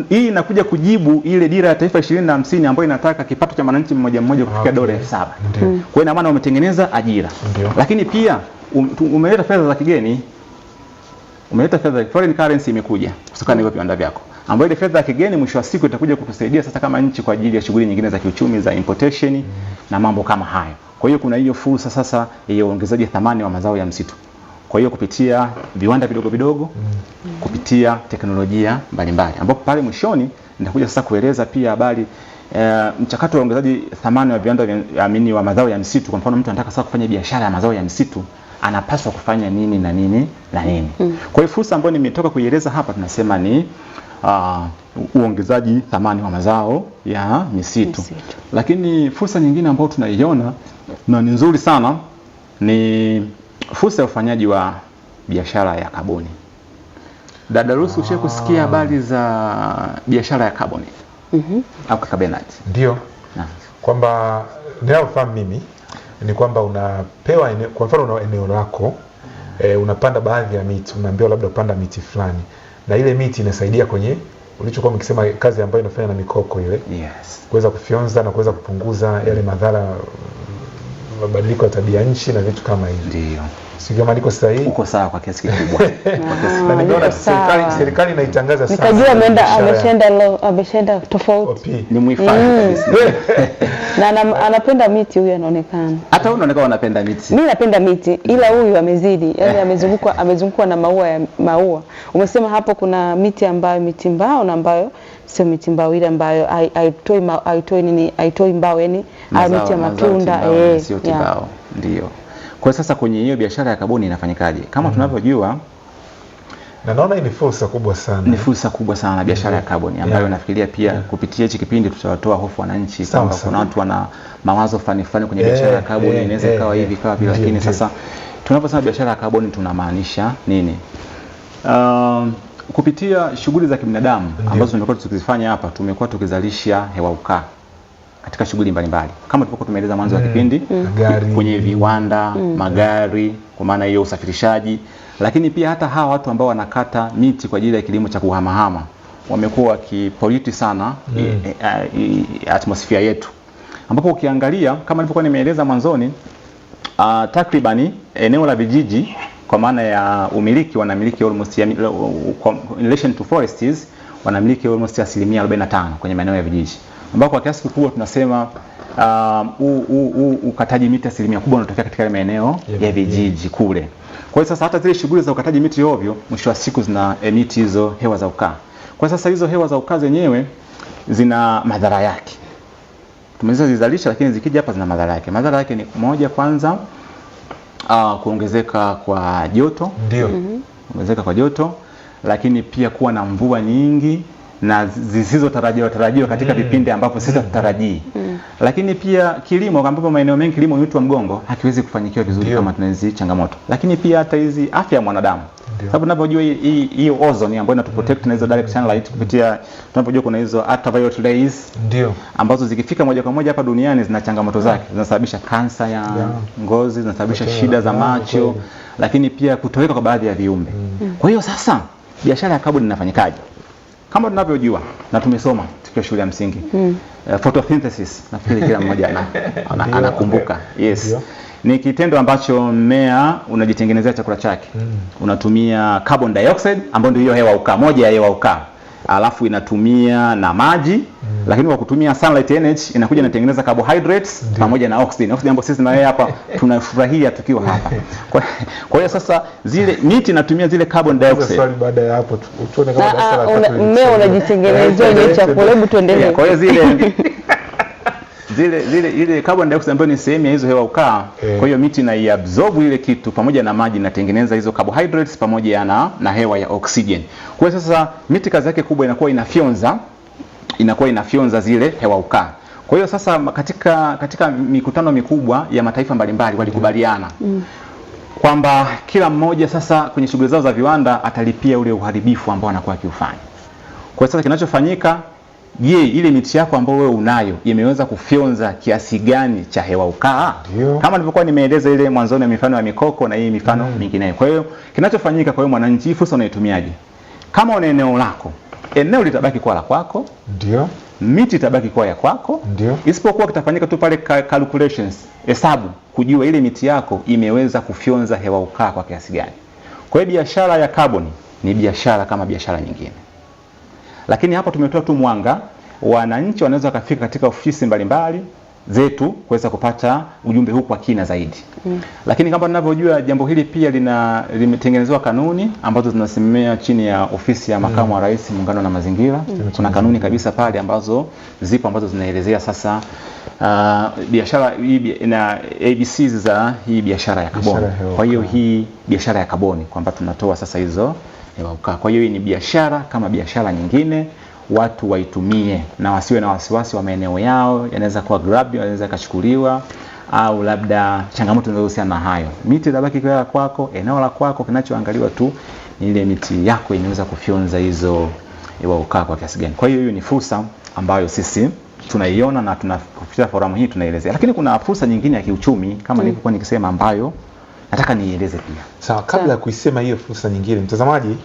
C: hii inakuja kujibu ile dira ya taifa 2050 ambayo inataka kipato cha mwananchi mmoja mmoja kufikia dola 7,000. Kwa hiyo ina maana umetengeneza ajira. Lakini pia umeleta fedha za kigeni. Umeleta fedha, foreign currency imekuja kutokana na hiyo viwanda vyako. Ambayo ile fedha ya kigeni mwisho wa siku itakuja kukusaidia sasa kama nchi kwa ajili ya shughuli nyingine za kiuchumi za importation na mambo kama hayo. Kwa hiyo kuna hiyo fursa sasa ya uongezaji thamani wa mazao ya msitu. Kwa hiyo kupitia viwanda vidogo vidogo, kupitia teknolojia mbalimbali, ambapo pale mwishoni nitakuja sasa kueleza pia habari mchakato wa uongezaji thamani wa viwanda wa mazao ya msitu. Kwa mfano mtu anataka sasa kufanya biashara ya mazao ya msitu, anapaswa kufanya nini na nini na nini. Kwa hiyo fursa ambayo nimetoka kuieleza hapa tunasema ni uongezaji thamani wa mazao ya misitu. Lakini fursa nyingine ambayo tunaiona na ni nzuri sana ni fursa ya ufanyaji wa biashara ya kaboni. Dada Rusu, ushawahi kusikia habari za biashara ya kaboni? Au kaka Bernard?
A: Ndio. Kwamba ninayofahamu mimi ni kwamba unapewa kwa mfano una eneo lako, unapanda baadhi ya miti, unaambiwa labda upanda miti fulani. Na ile miti inasaidia kwenye ulichokuwa mkisema kazi ambayo inafanya na mikoko ile.
C: Yes.
A: Kuweza kufyonza na kuweza kupunguza yale madhara, mabadiliko ya tabia nchi na vitu kama hivi.
C: Ndio.
A: Sio kama niko sahihi?
C: Uko sawa kwa kiasi kikubwa.
A: Na nimeona serikali inaitangaza sana.
B: Nikajua ameshaenda tofauti.
C: Ni muhifadhi kabisa.
B: Na anapenda miti huyu anaonekana.
C: Hata wewe unaonekana unapenda miti.
B: Mimi napenda miti, ila huyu amezidi. Yaani amezungukwa na maua. Umesema hapo kuna miti ambayo miti mbao na ambayo sio miti mbao, ile ambayo haitoi mbao, yani miti ya matunda
C: sio tibao. Ndio. Kwa sasa kwenye hiyo biashara ya kaboni inafanyikaje? Kama tunavyojua,
A: na naona hii ni fursa kubwa sana.
C: Ni fursa kubwa sana biashara ya kaboni ambayo nafikiria pia kupitia hichi kipindi tutawatoa hofu wananchi kwamba kuna watu wana mawazo fulani kwenye biashara ya kaboni, inaweza ikawa hivi kawa bila, lakini sasa tunaposema biashara ya kaboni tunamaanisha nini? Kupitia shughuli za kibinadamu ambazo tumekuwa tukizifanya hapa, tumekuwa tukizalisha hewa ukaa katika shughuli mbalimbali kama tulivyokuwa tumeeleza mwanzo wa kipindi, kwenye viwanda, magari, kwa maana hiyo usafirishaji. Lakini pia hata hawa watu ambao wanakata miti kwa ajili ya kilimo cha kuhamahama wamekuwa wakipollute sana atmosphere yetu, ambapo ukiangalia kama nilivyokuwa nimeeleza mwanzoni, takribani eneo la vijiji kwa maana ya umiliki wanamiliki almost in relation to forests wanamiliki almost 45% kwenye maeneo ya vijiji, ambapo kwa kiasi kikubwa tunasema ukataji miti 1% unatokea katika maeneo ya vijiji kule. Kwa hiyo sasa hata zile shughuli za ukataji miti ovyo mwisho wa siku zina emit hizo hewa za ukaa. Kwa sasa hizo hewa za ukaa zenyewe zina madhara yake. Tumeweza zizalisha, lakini zikija hapa zina madhara yake. Madhara yake ni moja, kwanza kuongezeka kwa joto.
A: Ndio.
C: Kuongezeka kwa joto, lakini pia kuwa na mvua nyingi na zisizotarajiwa katika vipindi ambapo sisi tutarajii. Lakini pia kilimo, ambapo maeneo mengi kilimo ni uti wa mgongo, hakiwezi kufanyikiwa vizuri kama tunazi changamoto. Lakini pia hata hizi afya ya mwanadamu. Sababu tunapojua hiyo ozone ambayo inatuprotect na hizo direct sunlight, kupitia tunapojua kuna hizo ultraviolet rays ambazo zikifika moja kwa moja hapa duniani zina changamoto zake, zinasababisha kansa ya ngozi, zinasababisha shida za macho, lakini pia kutoweka kwa baadhi ya viumbe. Kwa hiyo sasa biashara ya kaboni inafanyikaje? Kama tunavyojua na tumesoma tukiwa shule ya msingi, photosynthesis, nafikiri kila mmoja anakumbuka. Yes. Ni kitendo ambacho mmea unajitengenezea chakula chake. Unatumia carbon dioxide ambayo ndio hiyo hewa ukaa, moja ya hewa ukaa. Alafu inatumia na maji, lakini kwa kutumia sunlight energy inakuja inatengeneza carbohydrates pamoja na oxygen. Oxygen ambayo sisi na wewe hapa tunafurahia tukiwa hapa. Kwa hiyo sasa zile miti inatumia zile carbon dioxide.
A: Swali baada ya hapo tuone kama darasa la 3
B: mmea unajitengenezea ile chakula. Hebu tuendelee.
C: Kwa hiyo ile carbon dioxide ambayo ni sehemu ya hizo hewa ukaa, kwa hiyo miti inaiabsorb ile kitu pamoja na maji inatengeneza hizo carbohydrates pamoja na hewa ya oxygen. Kwa hiyo sasa miti kazi yake kubwa inakuwa inafyonza zile hewa ukaa. Kwa hiyo sasa katika mikutano mikubwa ya mataifa mbalimbali walikubaliana kwamba kila mmoja sasa kwenye shughuli zao za viwanda atalipia ule uharibifu ambao anakuwa akiufanya. Kwa hiyo sasa kinachofanyika, je, ile miti yako ambayo wewe unayo imeweza kufyonza kiasi gani cha hewa ukaa? Kama nilivyokuwa nimeeleza ile mwanzoni ya mifano ya mikoko na hii mifano mingine. Kwa hiyo kinachofanyika, kwa hiyo mwananchi, fursa unaitumiaje? Kama una eneo lako, eneo litabaki kuwa la kwako.
A: Ndio.
C: Miti itabaki kuwa ya kwako.
A: Ndio.
C: Isipokuwa kitafanyika tu pale calculations, hesabu kujua ile miti yako imeweza kufyonza hewa ukaa kwa kiasi gani. Kwa hiyo biashara ya carbon ni biashara kama biashara nyingine. Lakini hapa tumetoa tu mwanga, wananchi wanaweza kufika katika ofisi mbalimbali zetu kuweza kupata ujumbe huu kwa kina zaidi. Lakini kama tunavyojua jambo hili pia limetengenezewa kanuni ambazo zinasimamia chini ya ofisi ya makamu wa rais muungano na mazingira. Kuna kanuni kabisa pale ambazo zipo ambazo zinaelezea sasa biashara hii na ABCs za hii biashara ya kaboni. Kwa hiyo hii biashara ya kaboni kwamba tunatoa sasa hizo hewa ukaa. Kwa hiyo hii ni biashara kama biashara nyingine, watu waitumie na wasiwe na wasiwasi wa maeneo yao yanaweza kuwa grab, yanaweza kuchukuliwa au labda changamoto zinazohusiana na hayo. Miti itabaki kwa kwako, eneo la kwako, kinachoangaliwa tu ni ile miti yako inaweza kufyonza hizo hewa ukaa kwa kiasi gani. Kwa hiyo hiyo ni fursa ambayo sisi tunaiona na tunakupitia forum hii tunaelezea. Lakini kuna fursa nyingine ya kiuchumi kama nilivyokuwa nikisema ambayo nataka nieleze pia.
A: Sawa, kabla ya kuisema hiyo fursa nyingine, mtazamaji,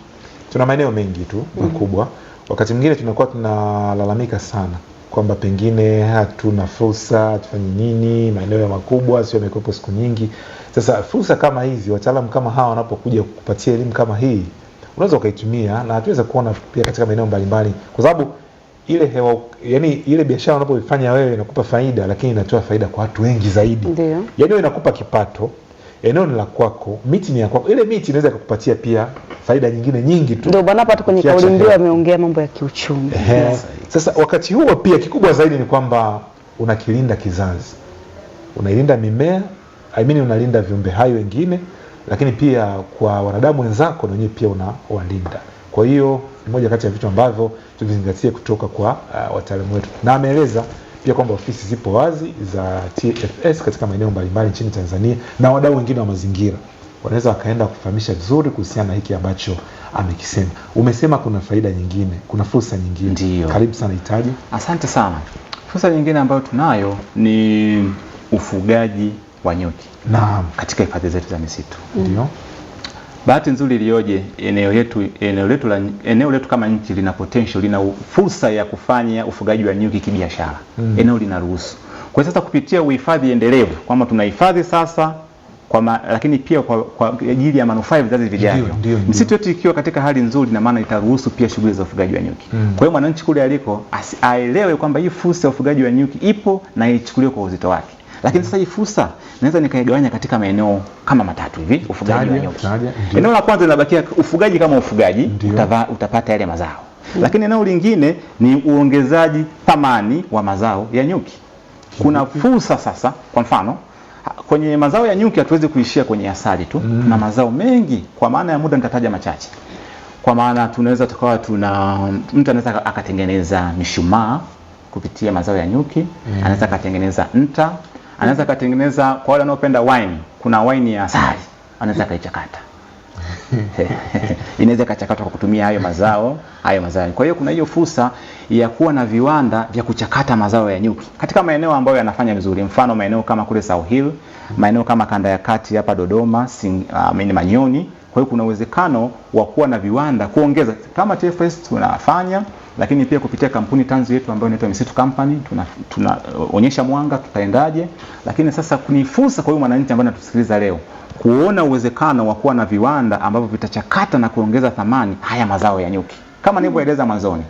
A: tuna maeneo mengi tu makubwa. Wakati mwingine tunakuwa tunalalamika sana kwamba pengine hatuna fursa, tufanye nini, maeneo ya makubwa sio yamekopo siku nyingi. Sasa fursa kama hizi, wataalamu kama hawa wanapokuja kukupatia elimu kama hii, unaweza ukaitumia na tuweza kuona pia katika maeneo mbalimbali, kwa sababu ile hewa, yani ile biashara unapoifanya wewe inakupa faida, lakini inatoa faida kwa watu wengi zaidi.
B: Ndio.
A: Yaani inakupa kipato, eneo ni la kwako, miti ni ya kwako. Ile miti inaweza kukupatia pia faida nyingine nyingi tu.
B: Ndio bwana, hapa kwenye kauli mbiu ameongea mambo ya kiuchumi.
A: Sasa wakati huo pia kikubwa zaidi ni kwamba unakilinda kizazi. Unailinda mimea, unalinda viumbe hai wengine, lakini pia kwa wanadamu wenzako na wenyewe pia unawalinda. Kwa hiyo ni moja kati ya vitu ambavyo tuvizingatie kutoka kwa wataalamu wetu. Na ameeleza pia kwamba ofisi zipo wazi za TFS katika maeneo mbalimbali nchini Tanzania na wadau wengine wa mazingira wanaweza wakaenda kufahamisha vizuri kuhusiana na hiki ambacho amekisema. Umesema kuna faida nyingine, kuna fursa nyingine.
C: Ndiyo.
A: Karibu sana Hitaji.
C: Asante sana. Fursa nyingine ambayo tunayo ni ufugaji wa nyuki.
A: Naam.
C: Katika hifadhi zetu za misitu.
A: Ndio.
C: Bahati nzuri iliyoje, eneo letu kama nchi lina potential, lina fursa ya kufanya ufugaji wa nyuki kibiashara. Eneo linaruhusu. Kwa sasa kupitia uhifadhi endelevu kwamba tunahifadhi sasa lakini pia kwa ajili ya manufaa ya vizazi vijavyo. Misitu yetu ikiwa katika hali nzuri na maana itaruhusu pia shughuli za ufugaji wa nyuki. Kwa hiyo mwananchi kule aliko aelewe kwamba hii fursa ya ufugaji wa nyuki ipo na ichukuliwe kwa uzito wake. Lakini sasa hii fursa naweza nikaigawanya katika maeneo kama matatu hivi ufugaji wa nyuki. Eneo la kwanza linabakia ufugaji kama ufugaji, utapata yale mazao. Lakini eneo lingine ni uongezaji thamani wa mazao ya nyuki. Kuna fursa sasa, kwa mfano kwenye mazao ya nyuki hatuwezi kuishia kwenye asali tu. Tuna mazao mengi, kwa maana ya muda nitataja machache. Kwa maana tunaweza tukawa mtu anaweza akatengeneza mishumaa kupitia mazao ya nyuki, anaweza akatengeneza nta, anaweza akatengeneza, kwa wale wanaopenda wine, kuna wine ya asali, anaweza kaichakata. Inaweza kachakatwa kwa kutumia hayo mazao. Kwa hiyo kuna hiyo fursa ya kuwa na viwanda vya kuchakata mazao ya nyuki katika maeneo ambayo yanafanya vizuri. Mfano maeneo kama kule South Hill, maeneo kama kanda ya kati hapa Dodoma, Manyoni, Kwa hiyo kuna uwezekano wa kuwa na viwanda kuongeza kama TFS tunafanya, lakini pia kupitia kampuni tanzu yetu ambayo inaitwa Misitu Company tunaonyesha mwanga tutaendaje. Lakini sasa ni fursa kwa huyu mwananchi ambaye anatusikiliza leo kuona uwezekano wa kuwa na viwanda ambavyo vitachakata na kuongeza thamani haya mazao ya nyuki. Kama nilivyoeleza mwanzoni,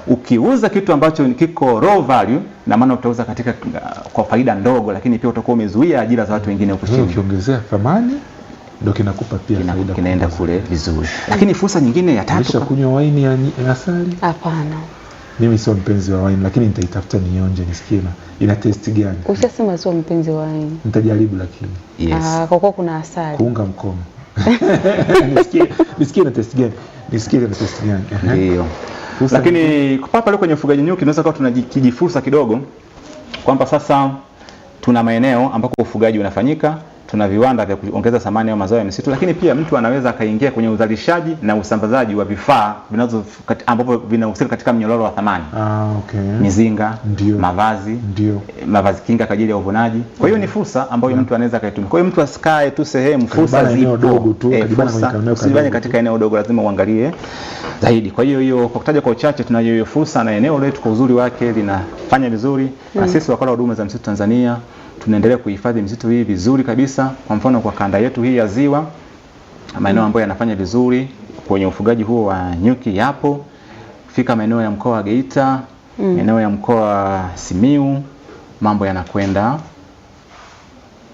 C: ukiuza kitu ambacho kiko raw value, na maana utauza katika kwa faida ndogo, lakini pia utakuwa umezuia ajira za watu wengine huko chini.
A: Ukiongezea thamani ndio kinakupa pia faida,
C: kinaenda kule vizuri. Lakini fursa nyingine ya tatu,
A: kisha kunywa waini ya asali?
B: Hapana.
A: Mimi sio mpenzi wa waini, lakini nitaitafuta nionje nisikie ina taste gani.
B: Ushasema sio mpenzi wa waini.
A: Nitajaribu lakini.
B: Yes. Kwa kuwa kuna asali.
A: Kuunga mkono. Nisikie ina taste gani? Nisikie ina taste gani?
C: Ndio. Lakini papa leo kwenye ufugaji nyuki tunaweza kuwa tunajifursa kidogo kwamba sasa tuna maeneo ambako ufugaji unafanyika, tuna viwanda vya kuongeza thamani ya mazao ya misitu, lakini pia mtu anaweza akaingia kwenye uzalishaji na usambazaji wa vifaa ambavyo vinahusika katika mnyororo wa thamani.
A: Okay.
C: Mizinga,
A: ndiyo,
C: mavazi,
A: ndiyo,
C: mavazi kinga kwa ajili ya uvunaji. Kwa hiyo ni fursa ambayo mtu anaweza kaitumia. Kwa hiyo mtu asikae tu sehemu, fursa zipo. Usibane katika eneo dogo, lazima uangalie zaidi. Kwa hiyo kwa kutaja kwa uchache, tunayo hiyo fursa na eneo letu kwa uzuri wake linafanya vizuri. Na sisi wakala wa huduma za misitu Tanzania tunaendelea kuhifadhi misitu hii vizuri kabisa. Kwa mfano kwa kanda yetu hii ya Ziwa, maeneo ambayo yanafanya vizuri kwenye ufugaji huo wa nyuki yapo. Fika maeneo ya mkoa wa Geita, maeneo ya mkoa wa Simiu, mambo yanakwenda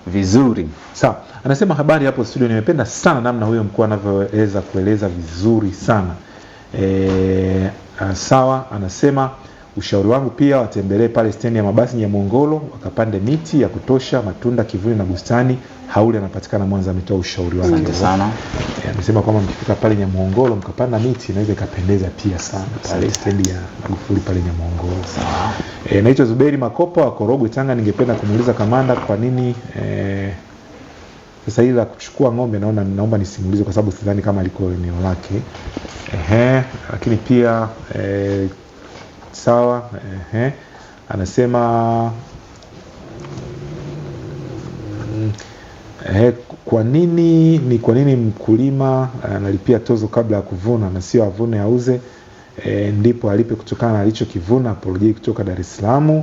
C: vizuri.
A: Sawa. Anasema habari hapo studio, nimependa sana namna huyo mkuu anavyoweza kueleza vizuri sana. Sawa, anasema ushauri wangu pia watembelee pale stendi ya mabasi Nyamhongolo, wakapande miti ya kutosha, matunda, kivuli na bustani. Haule anapatikana Mwanza, ametoa ushauri wake.
C: Asante sana.
A: Anasema kwamba mkifika pale Nyamhongolo mkapanda miti inaweza ikapendeza pia sana pale stendi ya Magufuli pale Nyamhongolo. Sawa. Naitwa Zuberi Makopa wa Korogwe Tanga. Ningependa kumuuliza kamanda kwa nini sasa hili la kuchukua ng'ombe naomba nisimulize kwa sababu sidhani kama liko eneo lake. Lakini pia sawa, anasema kwa nini mkulima analipia tozo kabla ya kuvuna na sio avune auze ndipo alipe kutokana na alichokivuna? Apology kutoka Dar es Salaam.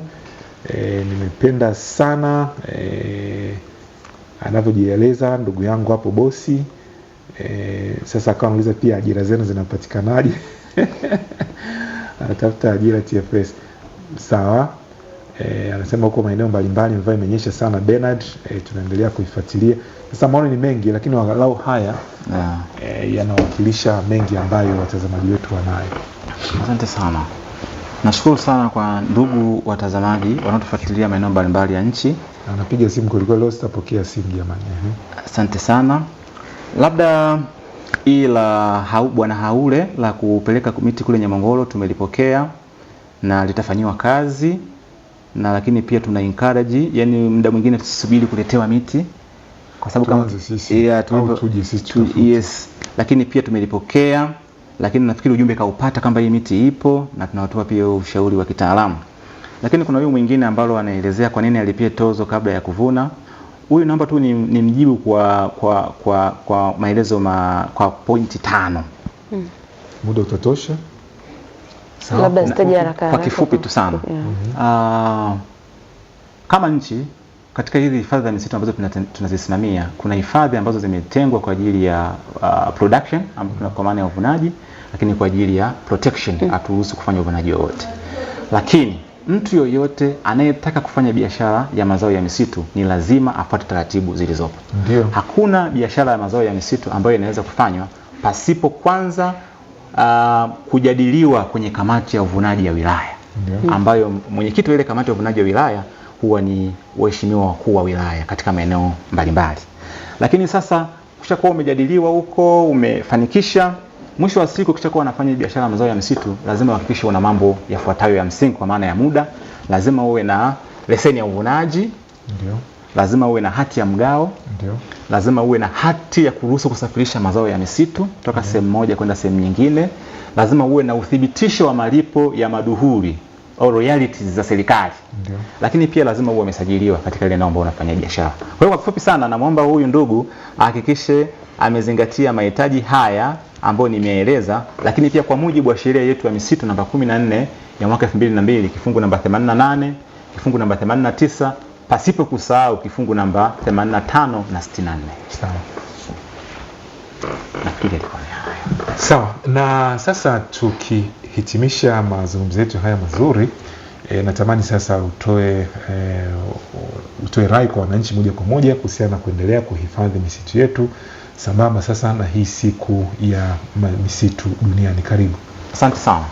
A: Nimependa sana anavyojieleza ndugu yangu hapo bosi. Sasa akawa anauliza pia ajira zenu zinapatikanaje? Anatafuta ajira TFS. Sawa. Anasema huko maeneo mbalimbali mvua imenyesha sana Bernard. Tunaendelea kuifuatilia. Sasa maoni ni mengi lakini walau haya yanawakilisha mengi ambayo watazamaji wetu wanayo.
C: Asante sana. Nashukuru sana kwa ndugu watazamaji wanaotufuatilia maeneo mbalimbali ya nchi.
A: Anapiga simu kuliko leo sitapokea simu jamani.
C: Asante sana. Labda Bwana Haule la kupeleka miti kule Nyamhongolo tumelipokea na litafanywa kazi, na lakini pia tuna encourage, yani muda mwingine tusubiri kuletewa miti kwa sababu kama yes, lakini pia tumelipokea, lakini nafikiri ujumbe kaupata kwamba hii miti ipo na tunawatoa pia ushauri wa kitaalamu. Lakini kuna huyu mwingine ambalo anaelezea kwa nini alipie tozo kabla ya kuvuna. Huyu naomba tu ni mjibu kwa maelezo kwa pointi 5.
A: Muda utatosha?
B: Sawa. Labda sitaje haraka
C: kwa kifupi tu sana. Kama nchi katika hizi hifadhi za misitu ambazo tunazisimamia, kuna hifadhi ambazo zimetengwa kwa ajili ya production kwa maana ya uvunaji, lakini kwa ajili ya protection haturuhusu kufanya uvunaji wowote. Lakini mtu yoyote anayetaka kufanya biashara ya mazao ya misitu ni lazima afuate taratibu zilizopo.
A: Ndio.
C: Hakuna biashara ya mazao ya misitu ambayo inaweza kufanywa pasipo kwanza kujadiliwa kwenye kamati ya uvunaji ya wilaya. Ndio. Ambayo mwenyekiti wa ile kamati ya uvunaji ya wilaya huwa ni waheshimiwa wakuu wa wilaya katika maeneo mbalimbali. Lakini sasa ukishakuwa umejadiliwa huko, umefanikisha, mwisho wa siku ukishakuwa unafanya biashara ya mazao ya misitu, lazima uhakikishe una mambo yafuatayo ya msingi kwa maana ya muda. Lazima uwe na leseni ya uvunaji.
A: Ndio.
C: Lazima uwe na hati ya mgao.
A: Ndio.
C: Lazima uwe na hati ya kuruhusu kusafirisha mazao ya misitu kutoka sehemu moja kwenda sehemu nyingine. Lazima uwe na uthibitisho wa malipo ya maduhuli au royalties za serikali.
A: Ndio.
C: Lakini pia lazima uwe umesajiliwa katika ile eneo ambalo unafanya biashara. Kwa hiyo kwa kifupi sana namuomba huyu ndugu ahakikishe amezingatia mahitaji haya ambayo nimeeleza, lakini pia kwa mujibu wa sheria yetu ya misitu namba 14 ya mwaka 2002 kifungu namba 88, kifungu namba 89, pasipo kusahau kifungu namba 85 na 64.
A: Sawa.
C: Nafikiri ilikuwa ni hayo.
A: Sawa. Na sasa tukihitimisha mazungumzo yetu haya mazuri, natamani sasa utoe rai kwa wananchi moja kwa moja kuhusiana na kuendelea kuhifadhi misitu yetu sambamba sasa na hii siku ya misitu duniani. Karibu.
C: Asante sana.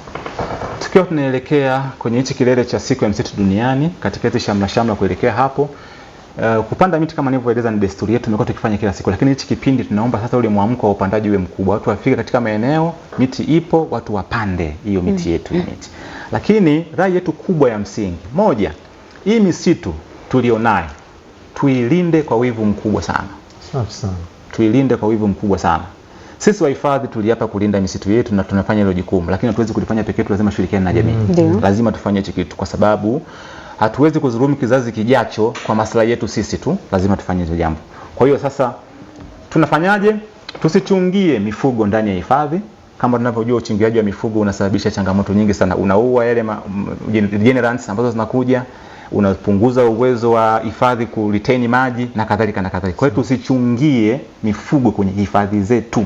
C: Tukiwa tunaelekea kwenye hichi kilele cha siku ya misitu duniani, katika hizi shamla kuelekea hapo, kupanda miti kama nilivyoeleza ni desturi yetu, tumekuwa tukifanya kila siku, lakini hichi kipindi tunaomba sasa ule mwamko wa upandaji uwe mkubwa. Watu wafike katika maeneo miti ipo, watu wapande hiyo miti yetu miti. Lakini rai yetu kubwa ya msingi, moja, hii misitu tulionayo tuilinde kwa wivu mkubwa sana.
A: Safi sana.
C: Tuilinde kwa wivu mkubwa sana. Sisi wahifadhi tuliapa kulinda misitu yetu na tunafanya hilo jukumu, lakini hatuwezi kulifanya pekee yetu, lazima tushirikiane na jamii. Lazima tufanye hicho kitu kwa sababu hatuwezi kudhulumu kizazi kijacho kwa maslahi yetu sisi tu, lazima tufanye hilo jambo. Kwa hiyo sasa tunafanyaje? Tusichungie mifugo ndani ya hifadhi. Kama tunavyojua uchingiaji wa mifugo unasababisha changamoto nyingi sana. Unaua yale generants ambazo zinakuja, unapunguza uwezo wa hifadhi ku retain maji na kadhalika na kadhalika. Kwa hiyo tusichungie mifugo kwenye hifadhi zetu.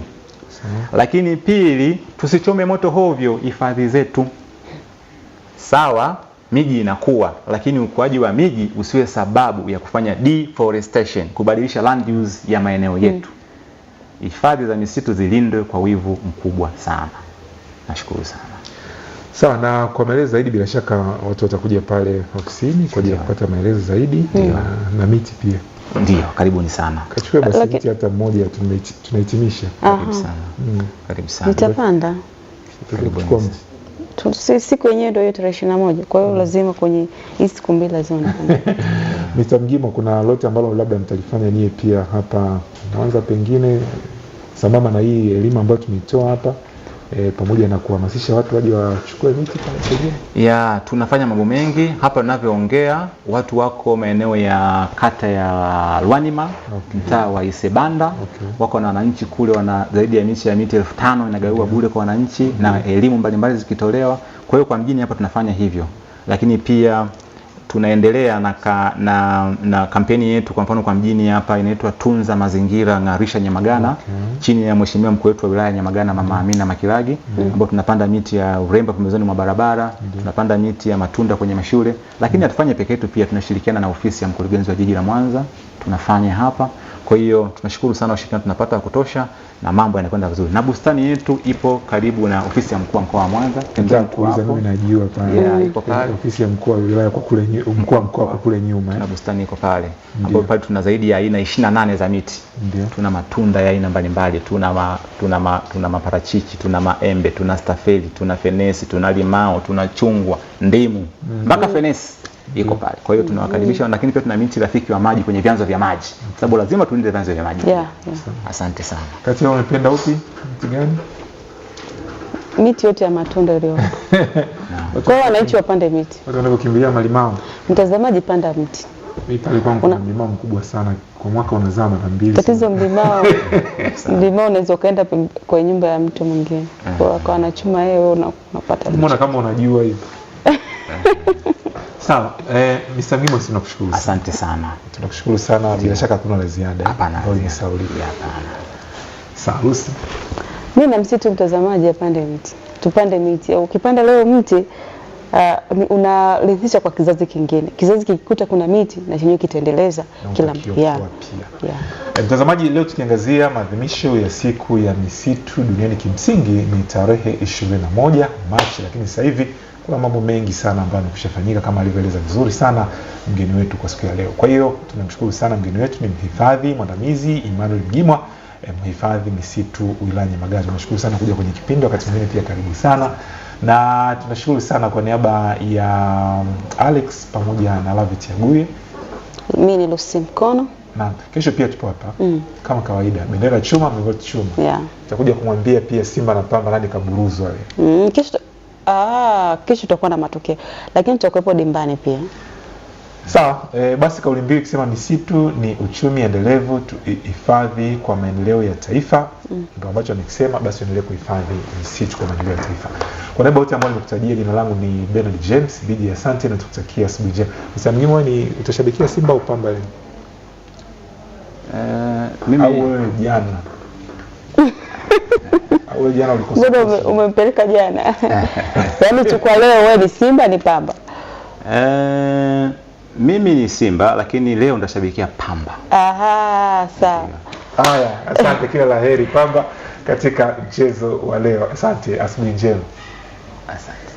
C: Lakini pili, tusichome moto hovyo hifadhi zetu. Sawa, miji inakuwa, lakini ukuaji wa miji usiwe sababu ya kufanya deforestation, kubadilisha land use ya maeneo yetu. Hifadhi za misitu zilindwe kwa wivu mkubwa sana. Nashukuru sana.
A: Sawa, na kwa maelezo zaidi bila shaka watu watakuja pale ofisini kwa ajili ya kupata maelezo zaidi na miti pia.
C: Ndio, karibuni sana.
A: Kachukue basi miti hata mmoja tunahitimisha.
C: Karibu sana. Karibu sana.
B: Nitapanda.
A: Karibuni.
B: Siku yenyewe ndio tarehe 21. Kwa hiyo lazima kwenye hii siku mbili lazima nipande.
A: Mr. Mgimo, kuna lote ambalo labda mtalifanya nyie pia hapa, naanza pengine sambamba na hii elimu ambayo tumeitoa hapa, pamoja na kuhamasisha watu waje wachukue miti pengine?
C: Ya, tunafanya mambo mengi hapa ninavyoongea. Watu wako maeneo ya kata ya Lwanima, mtaa wa Isebanda, wako na wananchi kule, wana zaidi ya miti 5,000 inagawiwa bure kwa wananchi na elimu mbalimbali zikitolewa. Kwa hiyo kwa mjini hapa tunafanya hivyo, lakini pia tunaendelea na kampeni yetu. Kwa mfano kwa mjini hapa inaitwa Tunza Mazingira Ng'arisha Nyamagana, chini ya mheshimiwa mkuu wetu wa wilaya Nyamagana Mama Amina Makilagi, ambao tunapanda miti ya urembo pembezoni mwa barabara, tunapanda miti ya matunda kwenye mashule. Lakini hatufanye peke yetu, pia tunashirikiana na ofisi ya mkurugenzi wa jiji la Mwanza, tunafanya hapa. Kwa hiyo tunashukuru sana ushirikiano tunapata wa kutosha na mambo yanakwenda vizuri. Na bustani yetu ipo karibu na ofisi ya mkuu wa mkoa wa Mwanza.
A: Kuuliza mimi najua pale.
C: Iko pale
A: ofisi ya mkuu wa wilaya kwa kule mkuu wa mkoa kwa kule nyuma.
C: Na bustani iko pale. Ambapo pale tuna zaidi ya aina 28 za miti. Tuna matunda ya aina mbalimbali, tuna maparachichi, tuna maembe, tuna stafeli, tuna fenesi, tuna limao, tuna chungwa, ndimu, mpaka fenesi iko pale. Kwa hiyo tunawakaribisha, lakini pia tuna miti rafiki wa maji kwenye vyanzo vya maji, sababu lazima tulinde vyanzo vya maji. Asante sana.
A: Kati yao unapenda upi? Miti gani?
B: Miti yote ya matunda leo. Kwa hiyo wananchi wapande miti.
A: Watu wanapokimbilia malimao.
B: Mtazamaji, panda mti.
A: Mimi pale kwangu kuna mlimao mkubwa sana, kwa mwaka unazaa mara 2.
B: Tatizo mlimao unaweza kaenda kwa nyumba ya mtu mwingine. Kwa anachuma yeye, wewe unapata.
A: Mbona kama unajua hivi? Sawa, Mr. Mgimo, tunakushukuru.
C: Asante sana.
A: Tunakushukuru sana, bila shaka hatuna la ziada.
C: Hapana.
A: Sawa.
B: Mimi na msitu mtazamaji apande miti. Tupande miti. Ukipanda leo mti unarithisha kwa kizazi kingine. Kizazi kikikuta kuna miti na chenyewe kitaendeleza kila mtu.
A: Mtazamaji, leo tukiangazia maadhimisho ya siku ya misitu duniani, kimsingi ni tarehe 21 Machi, lakini sasa hivi kuna mambo mengi sana ambayo yamekushafanyika kama alivyoeleza vizuri sana mgeni wetu kwa siku ya leo. Kwa hiyo tunamshukuru sana mgeni wetu, ni mhifadhi mwandamizi Emmanuel Mgimwa, mhifadhi misitu wilaya Nyamagana. Tunashukuru sana kuja kwenye kipindi, wakati mwingine pia karibu sana. Na tunashukuru sana kwa niaba ya Alex pamoja na Lavit Yaguye.
B: Mimi ni Lucy Mkono.
A: Na kesho pia tupo hapa kama kawaida, bendera chuma, mlingoti chuma. Tutakuja kumwambia pia Simba na Pamba nani kaburuzwa wewe.
B: Kesho tutakuwa na matokeo, lakini tutakuwepo dimbani pia.
A: Sawa, basi kauli mbiu ikisema misitu ni uchumi endelevu, tuhifadhi kwa maendeleo ya taifa, ndio ambacho nikisema basi endelee kuhifadhi misitu kwa maendeleo ya taifa. Kwa niaba wote ambao nimekutajia, jina langu ni Bernard James, bidi asante na tukutakia asubuhi njema. Sasa mimi ni utashabikia Simba au Pamba leo?
C: Mimi
A: au wewe jana? Au wewe jana ulikosa?
B: Mbona umempeleka jana? Yaani chukua leo wewe ni Simba ni Pamba?
C: Mimi ni Simba lakini leo ndashabikia Pamba.
B: Aha, sawa.
A: Haya, asante, kila laheri Pamba katika mchezo wa leo. Asante, asubuhi njema.
C: Asante.